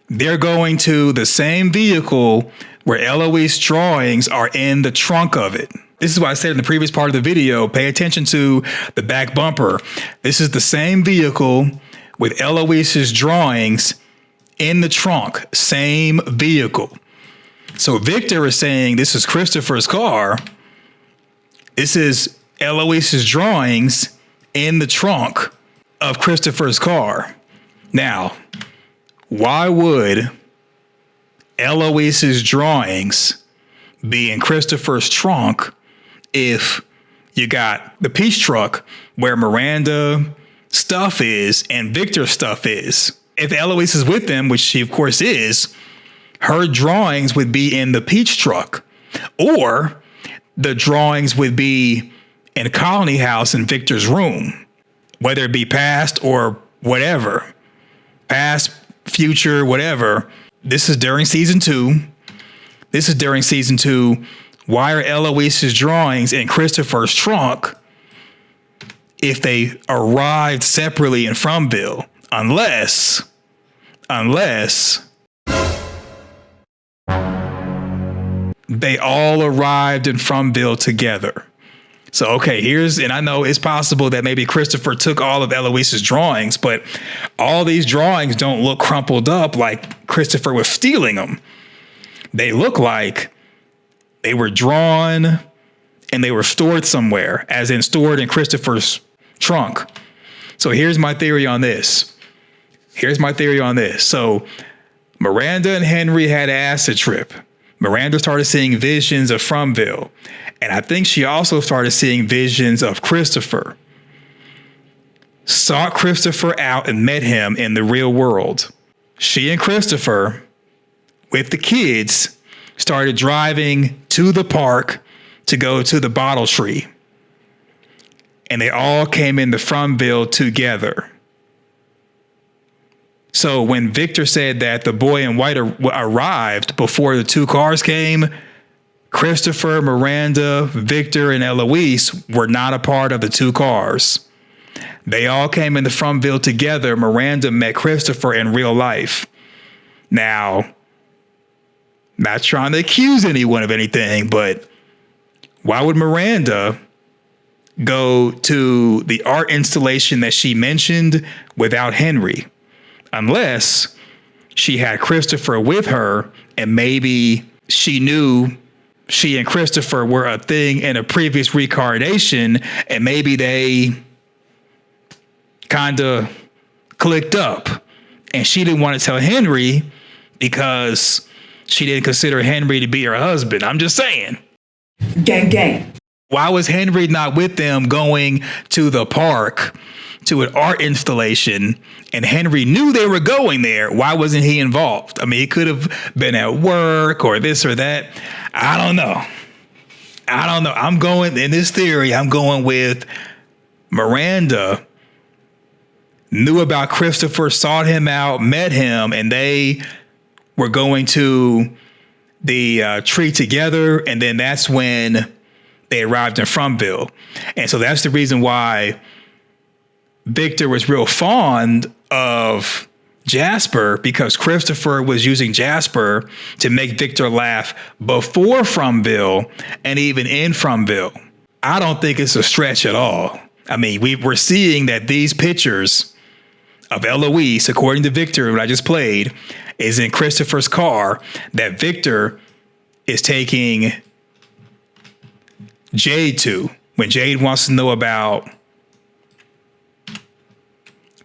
They're going to the same vehicle where Eloise's drawings are in the trunk of it. This is why I said in the previous part of the video, pay attention to the back bumper. This is the same vehicle with Eloise's drawings in the trunk, same vehicle. So Victor is saying this is Christopher's car. This is Eloise's drawings in the trunk of Christopher's car. Now, why would Eloise's drawings be in Christopher's trunk if you got the peace truck where Miranda, stuff is and Victor's stuff is. If Eloise is with them, which she of course is, her drawings would be in the peach truck, or the drawings would be in Colony House in Victor's room, whether it be past or whatever, past, future, whatever. This is during season 2. Why are Eloise's drawings in Christopher's trunk if they arrived separately in Fromville? Unless they all arrived in Fromville together. So, okay, and I know it's possible that maybe Christopher took all of Eloise's drawings, but all these drawings don't look crumpled up like Christopher was stealing them. They look like they were drawn and they were stored somewhere, as in stored in Christopher's trunk. So here's my theory on this. So Miranda and Henry had an acid trip. Miranda started seeing visions of Fromville. And I think she also started seeing visions of Christopher. Sought Christopher out and met him in the real world. She and Christopher, with the kids, started driving to the park to go to the bottle tree. And they all came into Fromville together. So when Victor said that the boy in white arrived before the 2 cars came, Christopher, Miranda, Victor, and Eloise were not a part of the 2 cars. They all came into Fromville together. Miranda met Christopher in real life. Now, not trying to accuse anyone of anything, but why would Miranda go to the art installation that she mentioned without Henry? Unless she had Christopher with her and maybe she knew she and Christopher were a thing in a previous reincarnation and maybe they kind of clicked up and she didn't want to tell Henry because she didn't consider Henry to be her husband. I'm just saying. Gang, gang. Why was Henry not with them going to the park to an art installation and Henry knew they were going there? Why wasn't he involved? I mean, he could have been at work or this or that. I don't know. I'm going in this theory. I'm going with Miranda knew about Christopher, sought him out, met him, and they were going to the tree together. And then that's when they arrived in Fromville. And so that's the reason why Victor was real fond of Jasper, because Christopher was using Jasper to make Victor laugh before Fromville and even in Fromville. I don't think it's a stretch at all. I mean, we're seeing that these pictures of Eloise, according to Victor, what I just played, is in Christopher's car that Victor is taking Jade to when Jade wants to know about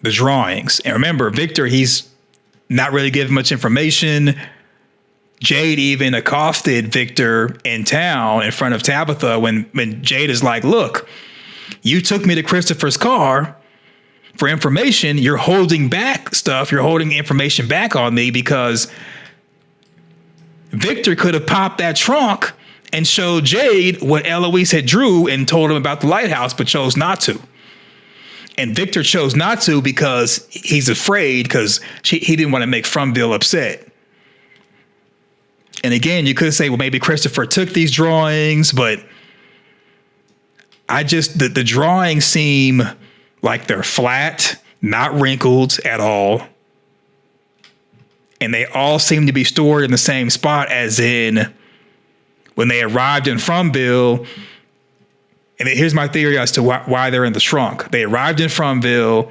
the drawings. And remember, Victor, he's not really giving much information. Jade even accosted Victor in town in front of Tabitha when Jade is like, look, you took me to Christopher's car for information. You're holding back stuff. You're holding information back on me because Victor could have popped that trunk and showed Jade what Eloise had drew and told him about the lighthouse, but chose not to. And Victor chose not to because he's afraid, because he didn't want to make Fromville upset. And again, you could say, well, maybe Christopher took these drawings, but the drawings seem like they're flat, not wrinkled at all. And they all seem to be stored in the same spot, as in when they arrived in Fromville. And here's my theory as to why they're in the trunk. They arrived in Fromville.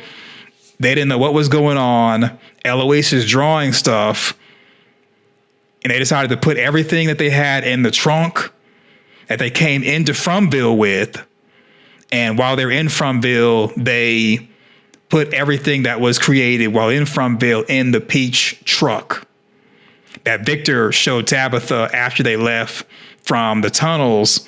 They didn't know what was going on. Eloise is drawing stuff. And they decided to put everything that they had in the trunk that they came into Fromville with. And while they're in Fromville, they put everything that was created while in Fromville in the peach truck that Victor showed Tabitha after they left from the tunnels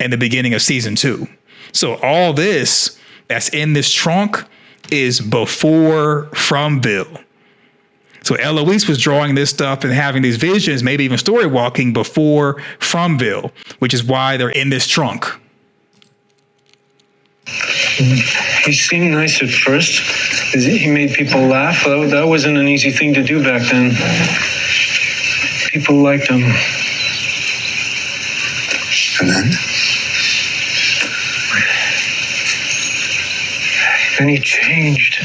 in the beginning of season 2. So all this that's in this trunk is before Fromville. So Eloise was drawing this stuff and having these visions, maybe even story walking before Fromville, which is why they're in this trunk. He seemed nice at first. He made people laugh. That wasn't an easy thing to do back then. People liked him. And then? Then he changed.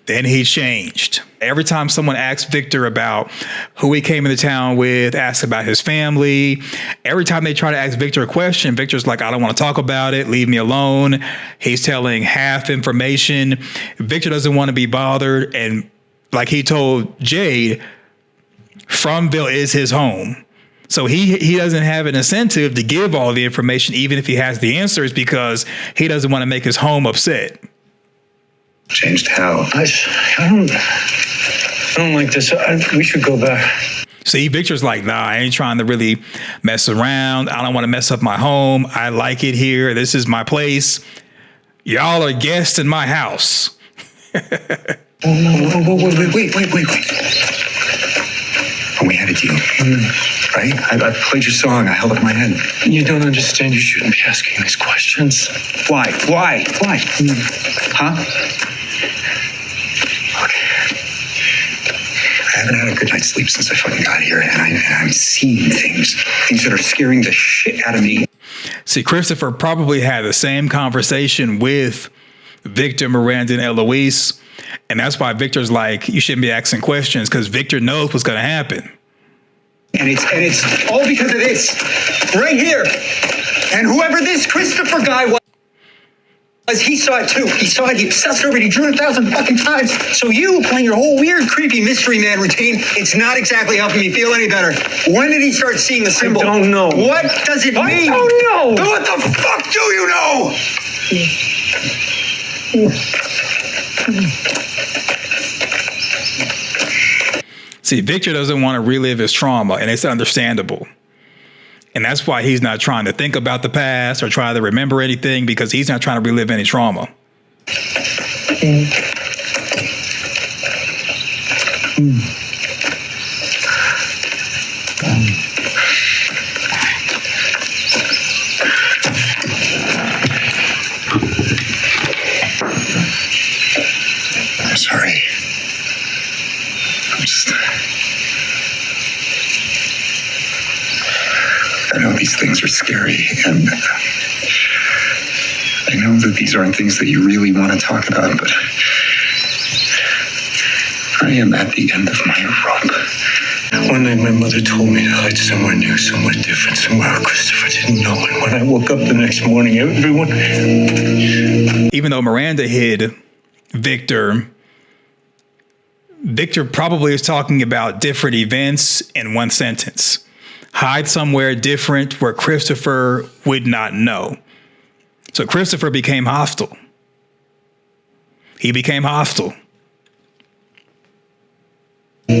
Then he changed. Every time someone asks Victor about who he came into town with, asks about his family, every time they try to ask Victor a question, Victor's like, I don't want to talk about it. Leave me alone. He's telling half information. Victor doesn't want to be bothered. And like he told Jade, Fromville is his home. So he doesn't have an incentive to give all the information, even if he has the answers, because he doesn't want to make his home upset. Changed how? I don't like this. We should go back. See, Victor's like, nah, I ain't trying to really mess around. I don't want to mess up my home. I like it here. This is my place. Y'all are guests in my house. Wait. We had a deal, right? I played your song. I held up my hand. You don't understand. You shouldn't be asking these questions. Why? Huh? I haven't had a good night's sleep since I fucking got here, and I'm seeing things that are scaring the shit out of me. See, Christopher probably had the same conversation with Victor, Miranda, and Eloise, and that's why Victor's like, you shouldn't be asking questions, because Victor knows what's going to happen. And it's all because of this, right here. And whoever this Christopher guy was, he saw it too. He saw it, he obsessed over it, he drew it 1,000 fucking times. So you playing your whole weird, creepy mystery man routine, it's not exactly helping me feel any better. When did he start seeing the symbol? I don't know. What does it mean? I don't know. What the fuck do you know? See, Victor doesn't want to relive his trauma, and it's understandable. And that's why he's not trying to think about the past or try to remember anything, because he's not trying to relive any trauma. I'm sorry. I know these things are scary, and I know that these aren't things that you really want to talk about, but I am at the end of my rope. One night my mother told me to hide somewhere new, somewhere different, somewhere Christopher didn't know. And when I woke up the next morning, everyone... Even though Miranda hid Victor probably is talking about different events in one sentence. Hide somewhere different where Christopher would not know. So Christopher became hostile. He became hostile. There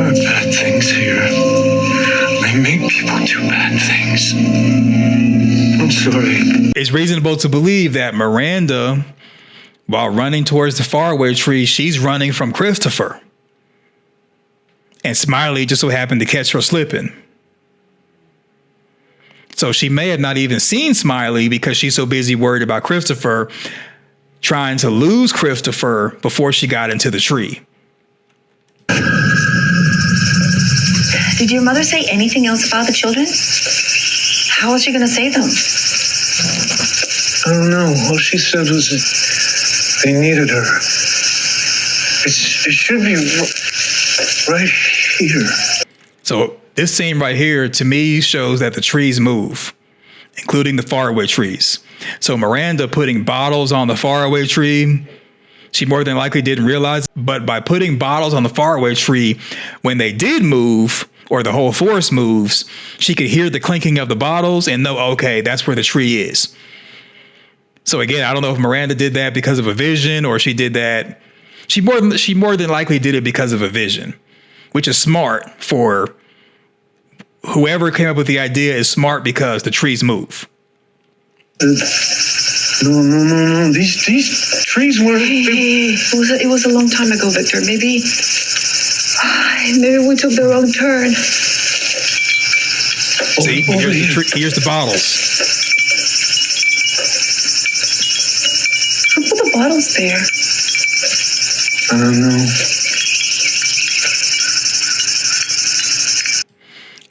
are bad things here. They make people do bad things. I'm sorry. It's reasonable to believe that Miranda, while running towards the faraway tree, she's running from Christopher. And Smiley just so happened to catch her slipping. So she may have not even seen Smiley because she's so busy worried about Christopher, trying to lose Christopher before she got into the tree. Did your mother say anything else about the children? How was she going to save them? I don't know. All she said was that they needed her. It should be right here. So this scene right here, to me, shows that the trees move, including the faraway trees. So Miranda putting bottles on the faraway tree, she more than likely didn't realize, but by putting bottles on the faraway tree, when they did move, or the whole forest moves, she could hear the clinking of the bottles and know, okay, that's where the tree is. So again, I don't know if Miranda did that because of a vision, or she did that. She more than likely did it because of a vision, which is smart for whoever came up with the idea is smart because the trees move. No. These trees were. Hey, it was a long time ago, Victor. Maybe we took the wrong turn. See, here's the bottles. Who put the bottles there? I don't know.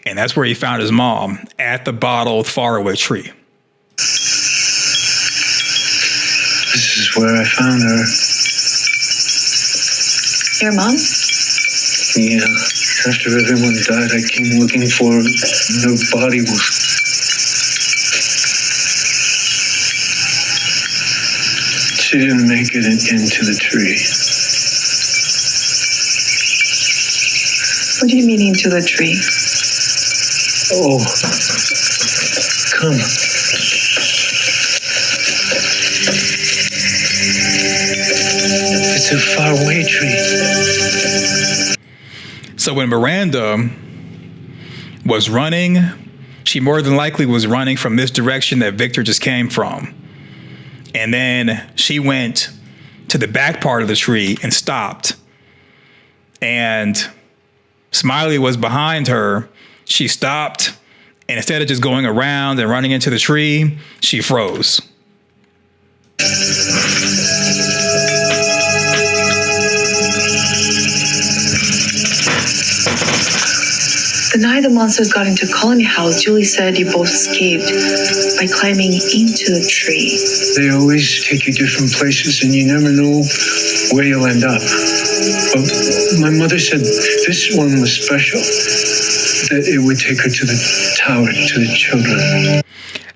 And that's where he found his mom, at the bottled faraway tree. This is where I found her. Your mom? Yeah. After everyone died, I came looking for her. Her body was. She didn't make it into the tree. What do you mean into the tree? Oh. Come. It's a faraway tree. So when Miranda was running, she more than likely was running from this direction that Victor just came from. And then she went to the back part of the tree and stopped. And Smiley was behind her. She stopped, and instead of just going around and running into the tree, she froze. The night the monsters got into Colony House, Julie said you both escaped by climbing into the tree. They always take you different places, and you never know where you'll end up. But my mother said this one was special, that it would take her to the tower, to the children.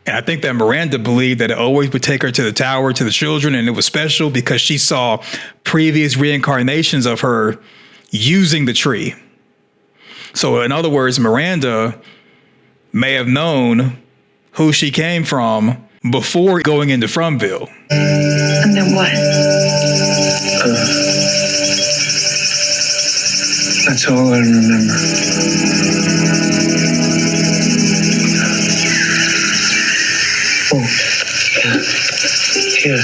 And I think that Miranda believed that it always would take her to the tower, to the children, and it was special because she saw previous reincarnations of her using the tree. So in other words, Miranda may have known who she came from before going into Fromville. And then what? That's all I remember. Oh, yeah. Here.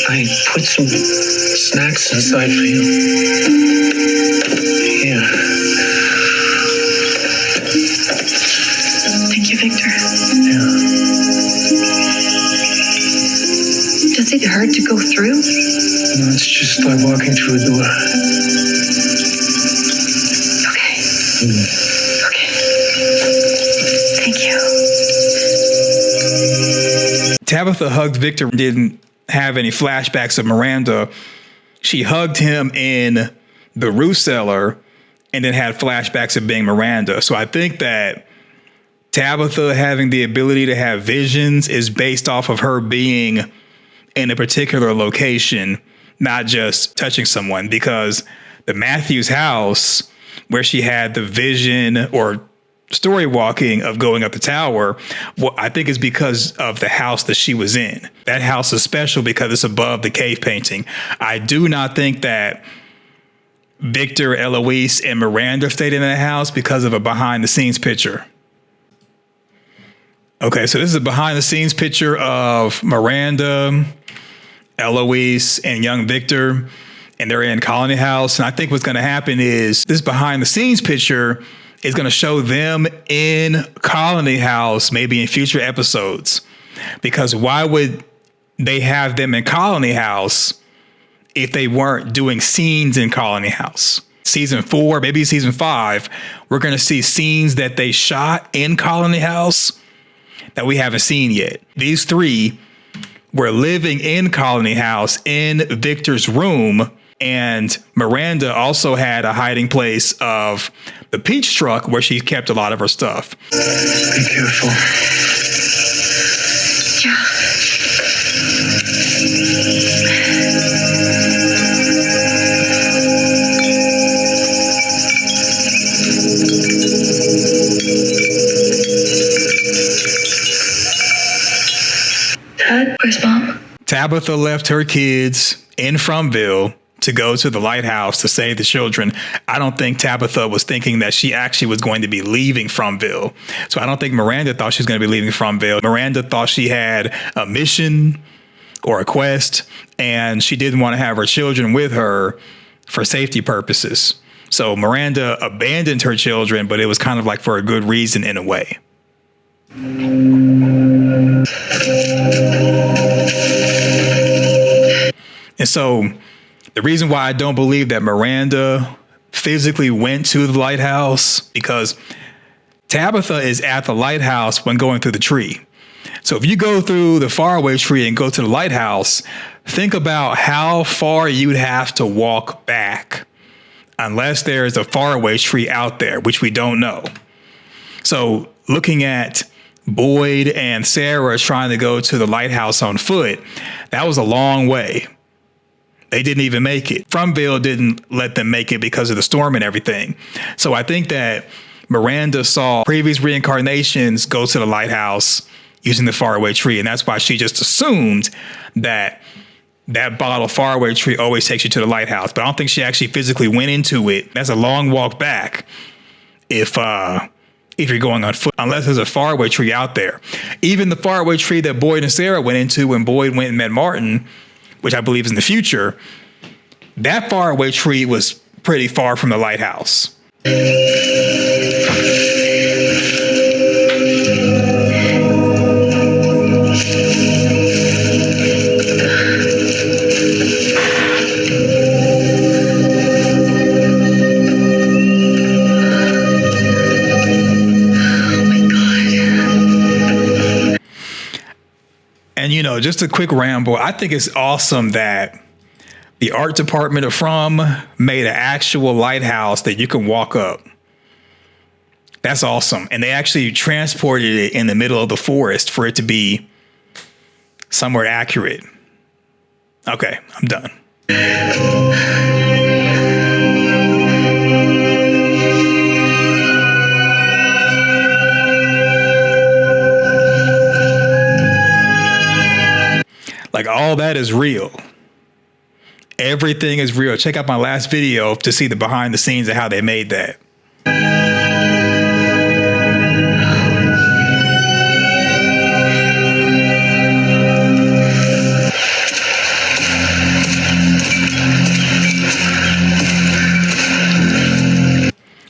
I put some snacks inside for you. Here. Thank you, Victor. Yeah. Does it hurt to go through? No, it's just like walking through a door. Okay. Okay. Thank you. Tabitha hugged Victor, didn't have any flashbacks of Miranda. She hugged him in the root cellar and then had flashbacks of being Miranda. So I think that Tabitha having the ability to have visions is based off of her being in a particular location, not just touching someone, because the Matthews house where she had the vision or story walking of going up the tower, well, I think is because of the house that she was in. That house is special because it's above the cave painting. I do not think that Victor, Eloise, and Miranda stayed in that house because of a behind the scenes picture. Okay, so this is a behind the scenes picture of Miranda, Eloise, and young Victor, and they're in Colony House. And I think what's going to happen is this behind the scenes picture is going to show them in Colony House, maybe in future episodes. Because why would they have them in Colony House if they weren't doing scenes in Colony House? Season 4, maybe season 5, we're going to see scenes that they shot in Colony House that we haven't seen yet. These three were living in Colony House in Victor's room, and Miranda also had a hiding place of the peach truck where she kept a lot of her stuff. Be careful. Yeah. Dad, where's Mom? Tabitha left her kids in Fromville to go to the lighthouse to save the children, I don't think Tabitha was thinking that she actually was going to be leaving Fromville. So I don't think Miranda thought she was going to be leaving Fromville. Miranda thought she had a mission or a quest, and she didn't want to have her children with her for safety purposes. So Miranda abandoned her children, but it was kind of like for a good reason in a way. And so the reason why I don't believe that Miranda physically went to the lighthouse, because Tabitha is at the lighthouse when going through the tree. So if you go through the faraway tree and go to the lighthouse, think about how far you'd have to walk back, unless there's a faraway tree out there, which we don't know. So looking at Boyd and Sarah trying to go to the lighthouse on foot, that was a long way. They didn't even make it. Fromville didn't let them make it because of the storm and everything. So I think that Miranda saw previous reincarnations go to the lighthouse using the faraway tree, and that's why she just assumed that that bottle faraway tree always takes you to the lighthouse. But I don't think she actually physically went into it. That's a long walk back if you're going on foot, unless there's a faraway tree out there. Even the faraway tree that Boyd and Sarah went into when Boyd went and met Martin, which I believe is in the future, that faraway tree was pretty far from the lighthouse. And, you know, just a quick ramble. I think it's awesome that the art department of From made an actual lighthouse that you can walk up. That's awesome. And they actually transported it in the middle of the forest for it to be somewhat accurate. Okay, I'm done. Like, all that is real. Everything is real. Check out my last video to see the behind the scenes of how they made that.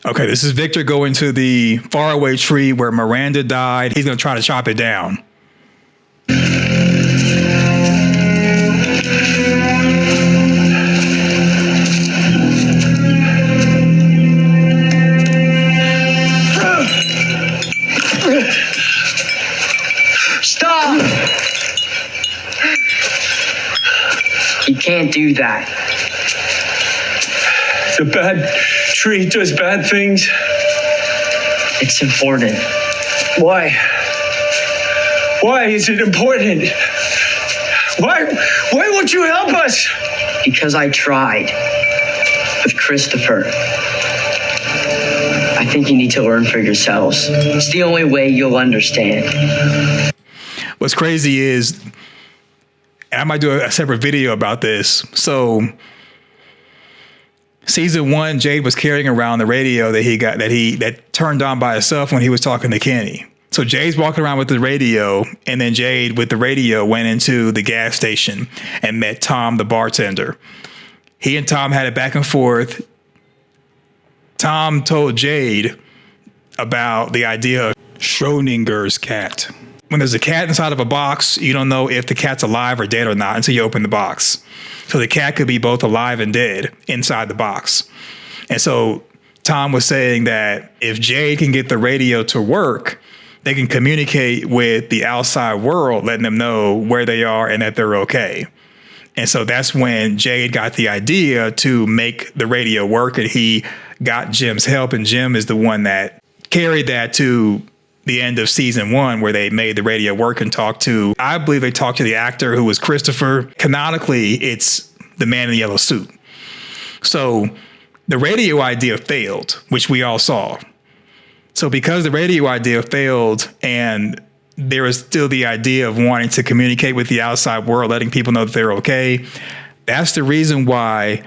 Okay, this is Victor going to the faraway tree where Miranda died. He's going to try to chop it down. Stop! You can't do that. The bad tree does bad things. It's important. Why? Why is it important? Why won't you help us? Because I tried. With Christopher. I think you need to learn for yourselves. It's the only way you'll understand. What's crazy is, and I might do a separate video about this. So season 1, Jade was carrying around the radio that turned on by itself when he was talking to Kenny. So Jade's walking around with the radio, and then Jade with the radio went into the gas station and met Tom, the bartender. He and Tom had it back and forth. Tom told Jade about the idea of Schrodinger's cat. When there's a cat inside of a box, you don't know if the cat's alive or dead or not until you open the box. So the cat could be both alive and dead inside the box. And so Tom was saying that if Jade can get the radio to work, they can communicate with the outside world, letting them know where they are and that they're okay. And so that's when Jade got the idea to make the radio work, and he got Jim's help. And Jim is the one that carried that to the end of season 1, where they made the radio work and I believe they talked to the actor who was Christopher. Canonically, it's the man in the yellow suit. So the radio idea failed, which we all saw. So because the radio idea failed and there was still the idea of wanting to communicate with the outside world, letting people know that they're okay, that's the reason why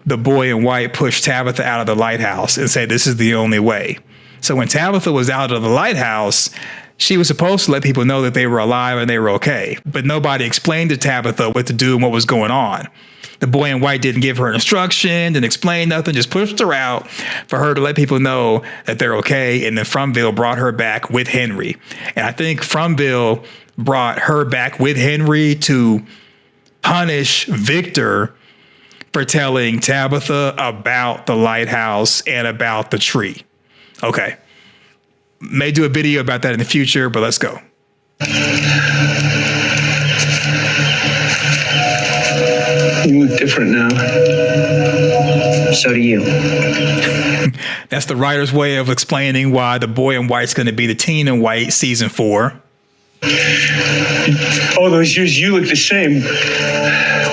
the boy in white pushed Tabitha out of the lighthouse and said, this is the only way. So when Tabitha was out of the lighthouse, she was supposed to let people know that they were alive and they were okay. But nobody explained to Tabitha what to do and what was going on. The boy in white didn't give her instruction, didn't explain nothing, just pushed her out for her to let people know that they're okay. And then Frumville brought her back with Henry. And I think Frumville brought her back with Henry to punish Victor for telling Tabitha about the lighthouse and about the tree. Okay. May do a video about that in the future, but let's go. You look different now. So do you. That's the writer's way of explaining why the boy in white's going to be the teen in white season 4. All those years, you look the same.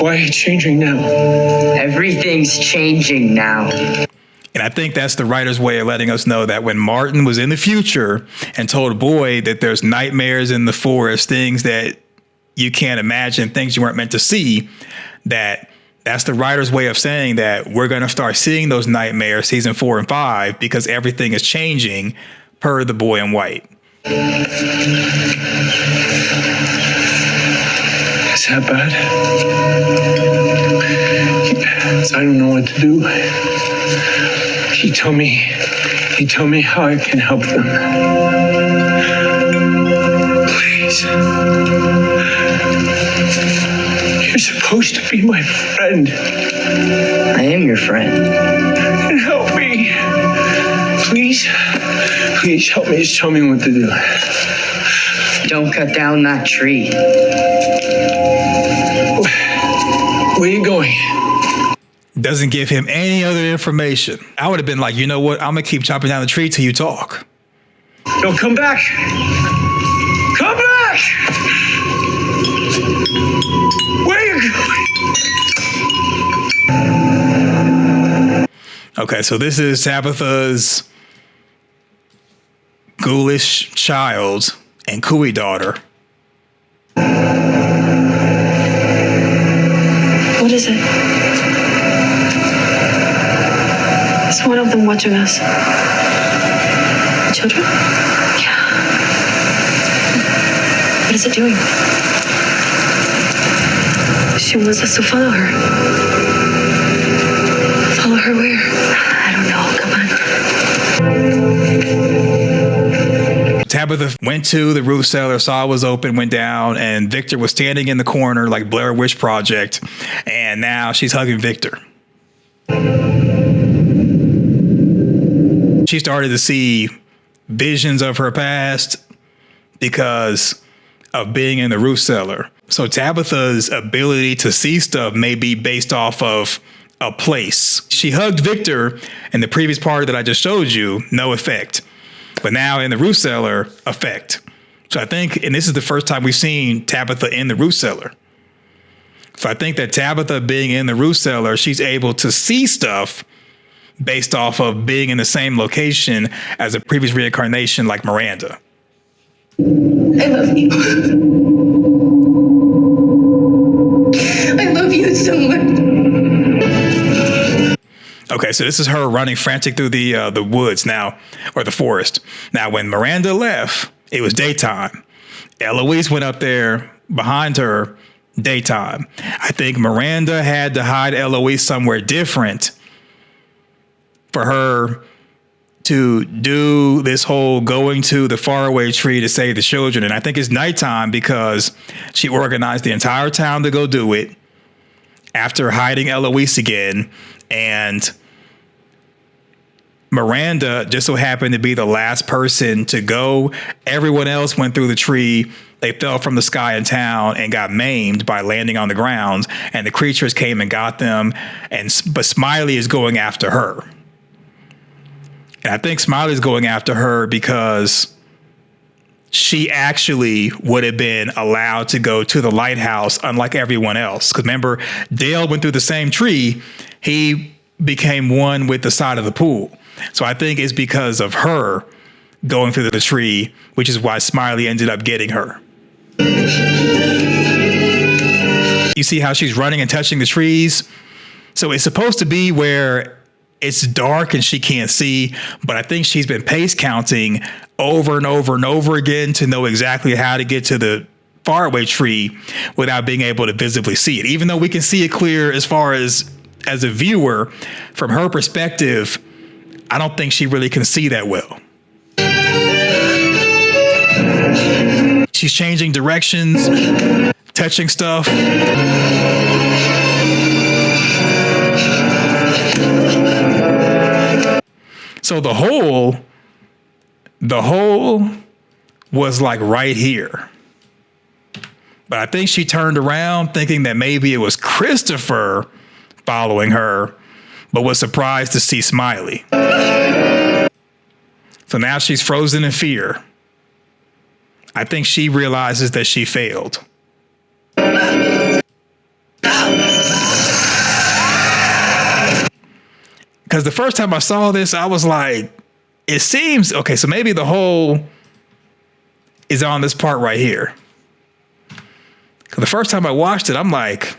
Why are you changing now? Everything's changing now. And I think that's the writer's way of letting us know that when Martin was in the future and told Boyd that there's nightmares in the forest, things that you can't imagine, things you weren't meant to see, that's the writer's way of saying that we're going to start seeing those nightmares season 4 and 5 because everything is changing per the boy in white. Is that bad? I don't know what to do. He told me how I can help them. Please. You're supposed to be my friend. I am your friend. And help me. Please. Please help me. Just tell me what to do. Don't cut down that tree. Where are you going? Doesn't give him any other information. I would have been like, you know what? I'm going to keep chopping down the tree till you talk. No, come back. Come back. Where are you going? Okay, so this is Tabitha's ghoulish child and Cooey daughter. What is it? Is one of them watching us? Children? Yeah. What is it doing? She wants us to follow her. Follow her where? I don't know. Come on. Tabitha went to the roof cellar, saw it was open, went down, and Victor was standing in the corner like Blair Witch Project. And now she's hugging Victor. She started to see visions of her past because of being in the roof cellar. So Tabitha's ability to see stuff may be based off of a place. She hugged Victor in the previous part that I just showed you, no effect. But now in the roof cellar, effect. So I think, and this is the first time we've seen Tabitha in the roof cellar. So I think that Tabitha being in the roof cellar, she's able to see stuff based off of being in the same location as a previous reincarnation like Miranda. I love you. I love you so much. Okay, so this is her running frantic through the woods now, or the forest. Now, when Miranda left, it was daytime. Eloise went up there behind her, daytime. I think Miranda had to hide Eloise somewhere different for her to do this whole going to the faraway tree to save the children. And I think it's nighttime because she organized the entire town to go do it after hiding Eloise again. And Miranda just so happened to be the last person to go. Everyone else went through the tree. They fell from the sky in town and got maimed by landing on the ground. And the creatures came and got them. But Smiley is going after her. And I think Smiley's going after her because she actually would have been allowed to go to the lighthouse, unlike everyone else. Because remember, Dale went through the same tree. He became one with the side of the pool. So I think it's because of her going through the tree, which is why Smiley ended up getting her. You see how she's running and touching the trees? So it's supposed to be where it's dark and she can't see, but I think she's been pace counting over and over and over again to know exactly how to get to the faraway tree without being able to visibly see it. Even though we can see it clear as far as a viewer, from her perspective, I don't think she really can see that well. She's changing directions, touching stuff. So the hole was like right here. But I think she turned around thinking that maybe it was Christopher following her, but was surprised to see Smiley. So now she's frozen in fear. I think she realizes that she failed. Because the first time I saw this, I was like, it seems, okay, so maybe the hole is on this part right here. Because the first time I watched it, I'm like,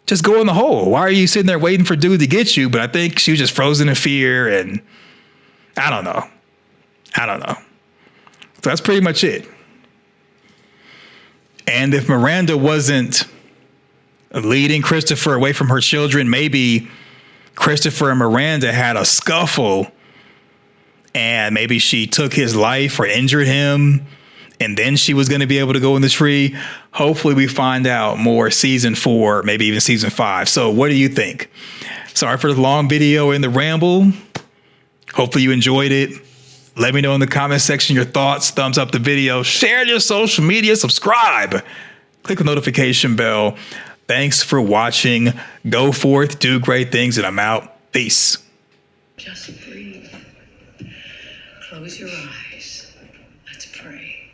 just go in the hole. Why are you sitting there waiting for dude to get you? But I think she was just frozen in fear, and I don't know. So that's pretty much it. And if Miranda wasn't leading Christopher away from her children, maybe Christopher and Miranda had a scuffle, and maybe she took his life or injured him, and then she was going to be able to go in the tree. Hopefully we find out more season 4, maybe even season 5. So what do you think? Sorry for the long video and the ramble. Hopefully you enjoyed it. Let me know in the comment section your thoughts. Thumbs up the video, share your social media, subscribe, click the notification bell. Thanks for watching. Go forth, do great things, and I'm out. Peace. Just breathe. Close your eyes. Let's pray.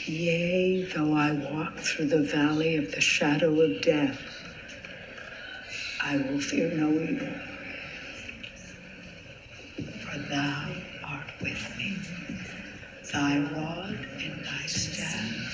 Yea, though I walk through the valley of the shadow of death, I will fear no evil. For thou art with me. Thy rod and thy staff